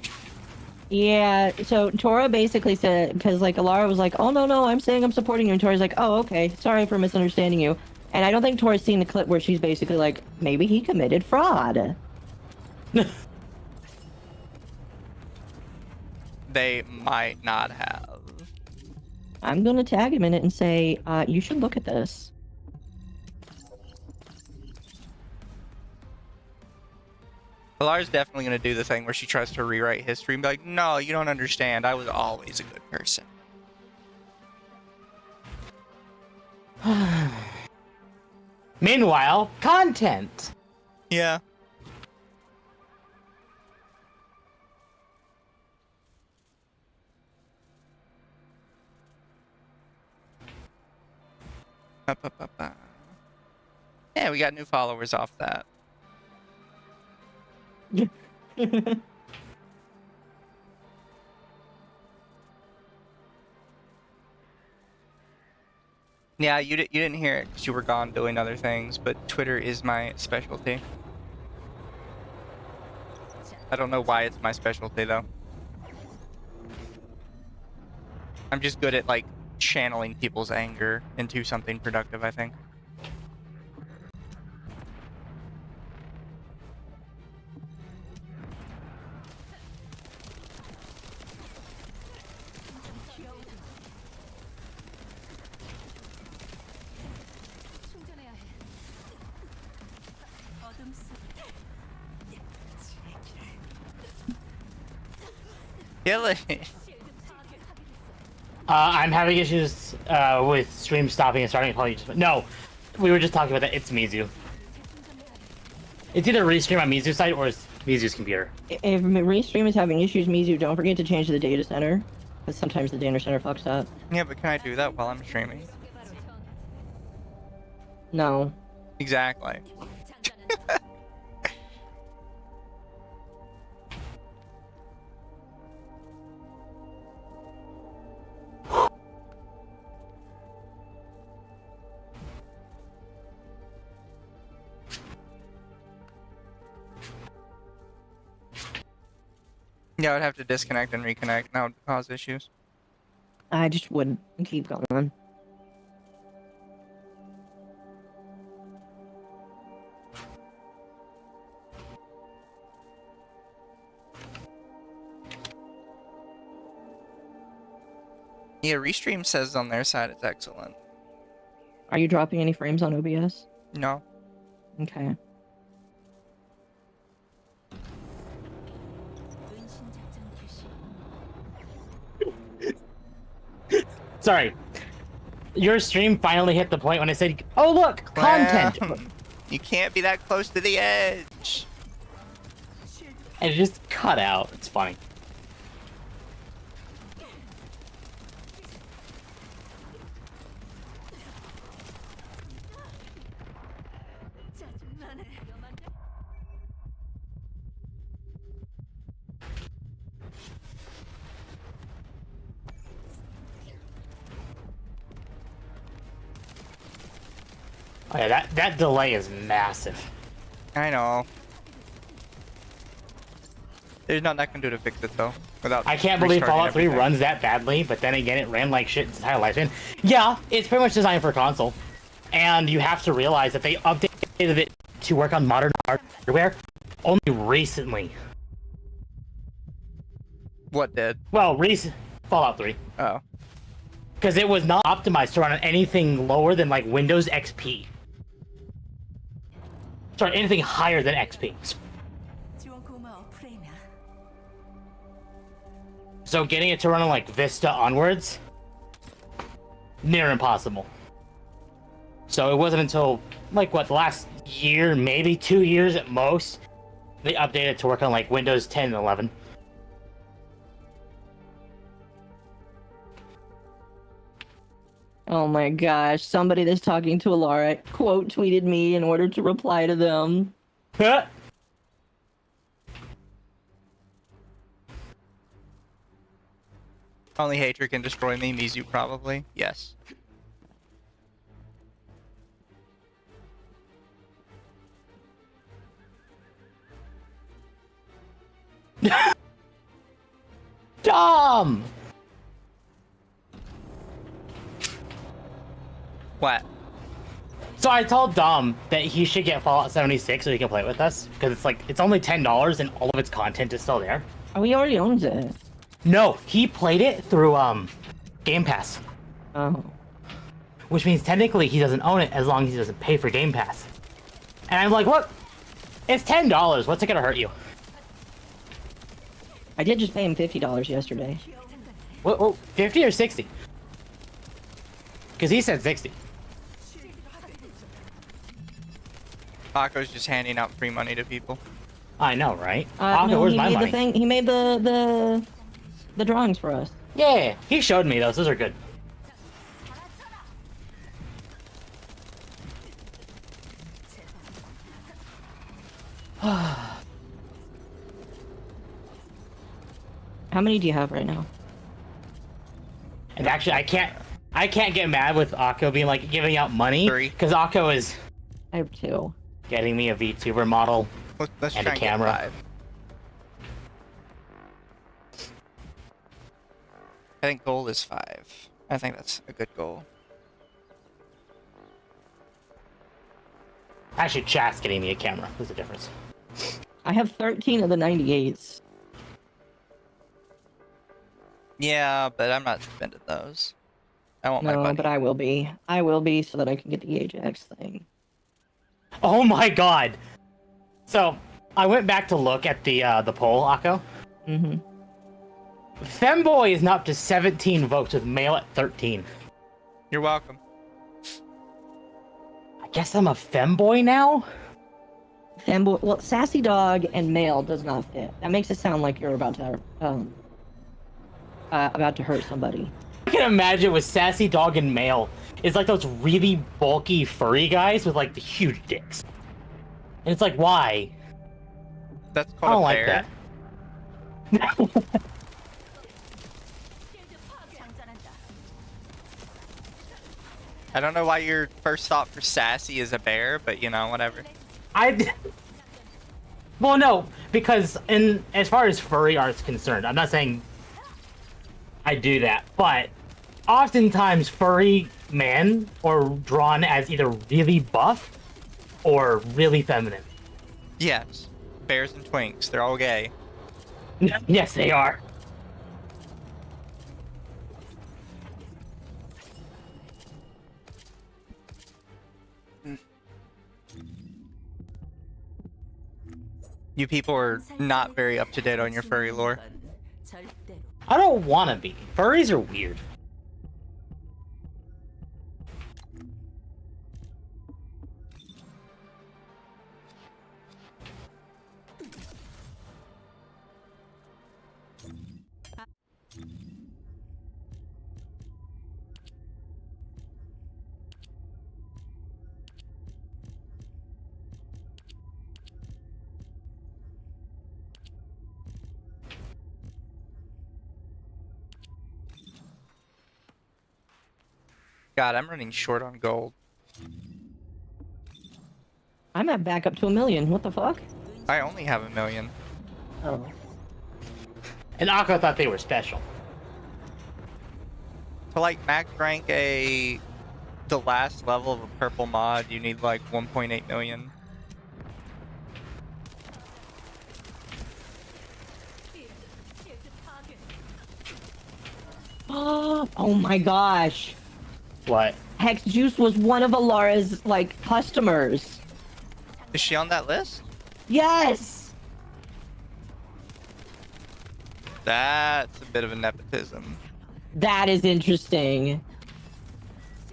Yeah, so Tora basically said, because like Alara was like, oh no, I'm saying I'm supporting you, and Tora's like, oh okay, sorry for misunderstanding you. And I don't think Tora's seen the clip where she's basically like, maybe he committed fraud. They might not have. I'm gonna tag him in it and say, you should look at this. Alara's definitely going to do the thing where she tries to rewrite history and be like, no, you don't understand. I was always a good person. Meanwhile, content. Yeah. Yeah, we got new followers off that. Yeah, you didn't hear it because you were gone doing other things, but Twitter is my specialty. I don't know why it's my specialty though. I'm just good at like channeling people's anger into something productive, I think. 충전해야 해. 어둠 속 Kill it. I'm having issues with stream stopping and starting. Apologies. No, we were just talking about that. It's Mizu. It's either restream on Mizu's site or it's Mizu's computer. If Restream is having issues, Mizu, don't forget to change the data center. Because sometimes the data center fucks up. Yeah, but can I do that while I'm streaming? No. Exactly. Yeah, I would have to disconnect and reconnect. That would cause issues. I just wouldn't keep going. Yeah, Restream says on their side it's excellent. Are you dropping any frames on OBS? No. Okay. Sorry. Your stream finally hit the point when I said, "Oh look, content," Clam. You can't be that close to the edge. and it just cut out. It's funny. Oh yeah, that delay is massive. I know. There's nothing I can do to fix it though. Without I can't believe restarting Fallout 3 everything. runs that badly, but then again, it ran like shit its entire lifespan. Yeah, it's pretty much designed for console. And you have to realize that they updated it to work on modern hardware only recently. What did? Well, Fallout 3. Oh. Because it was not optimized to run on anything lower than like Windows XP. Sorry, anything higher than XP. 지원 고마워, 프레이나. So getting it to run on like Vista onwards, near impossible. So it wasn't until like what, the last year, maybe 2 years at most, They updated it to work on like Windows 10 and 11. Oh my gosh, somebody that's talking to Alara quote tweeted me in order to reply to them. Only hatred can destroy me, Mizu probably. Yes. Dumb! What? So I told Dom that he should get Fallout 76 so he can play it with us, because it's only $10 and all of its content is still there. Oh, he already owns it. No, he played it through Game Pass, Oh. which means technically he doesn't own it as long as he doesn't pay for Game Pass. And I'm like, what? It's $10. What's it gonna hurt you? I did just pay him $50 yesterday. What, 50 or 60? Because he said 60. Paco's just handing out free money to people. I know, right? No, where's he my made money? the thing. He made the drawings for us. Yeah, he showed me those. Those are good. How many do you have right now? And actually, I can't get mad with Akko being like giving out money 3. because Akko is I have 2. getting me a VTuber model. Let's And try a and camera. get 5. I think goal is 5. I think that's a good goal. Actually, chat's getting me a camera. There's a difference. I have 13 of the 98s. Yeah, but I'm not spending those. I want my No, money. but I will be. I will be so that I can get the Ajax thing. Oh my god! So I went back to look at the poll, Akko. Mm-hmm. Femboy is now up to 17 votes with male at 13. You're welcome. I guess I'm a femboy now? Femboy. Well, sassy dog and male does not fit. That makes it sound like you're about to hurt somebody. I can imagine with sassy dog and male. It's like those really bulky furry guys with like the huge dicks. And it's like, why? That's I called don't a like bear. that. I don't know why your first thought for sassy is a bear, but you know, whatever. Well, no, because as far as furry art's concerned, I'm not saying I do that, but oftentimes furry men are drawn as either really buff or really feminine. Yes. Bears and twinks, they're all gay. Yes, they are. You people are not very up to date on your furry lore. I don't want to be. Furries are weird. God, I'm running short on gold. I'm at back up to 1 million. What the fuck? I only have 1 million. Oh. And Akko thought they were special. To like max rank the last level of a purple mod, you need like 1.8 million. Oh my gosh. What? Hex Juice was one of Alara's like customers. Is she on that list? Yes. That's a bit of a nepotism. That is interesting.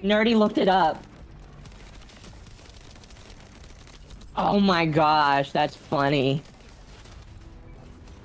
Nerdy looked it up. Oh my gosh, that's funny.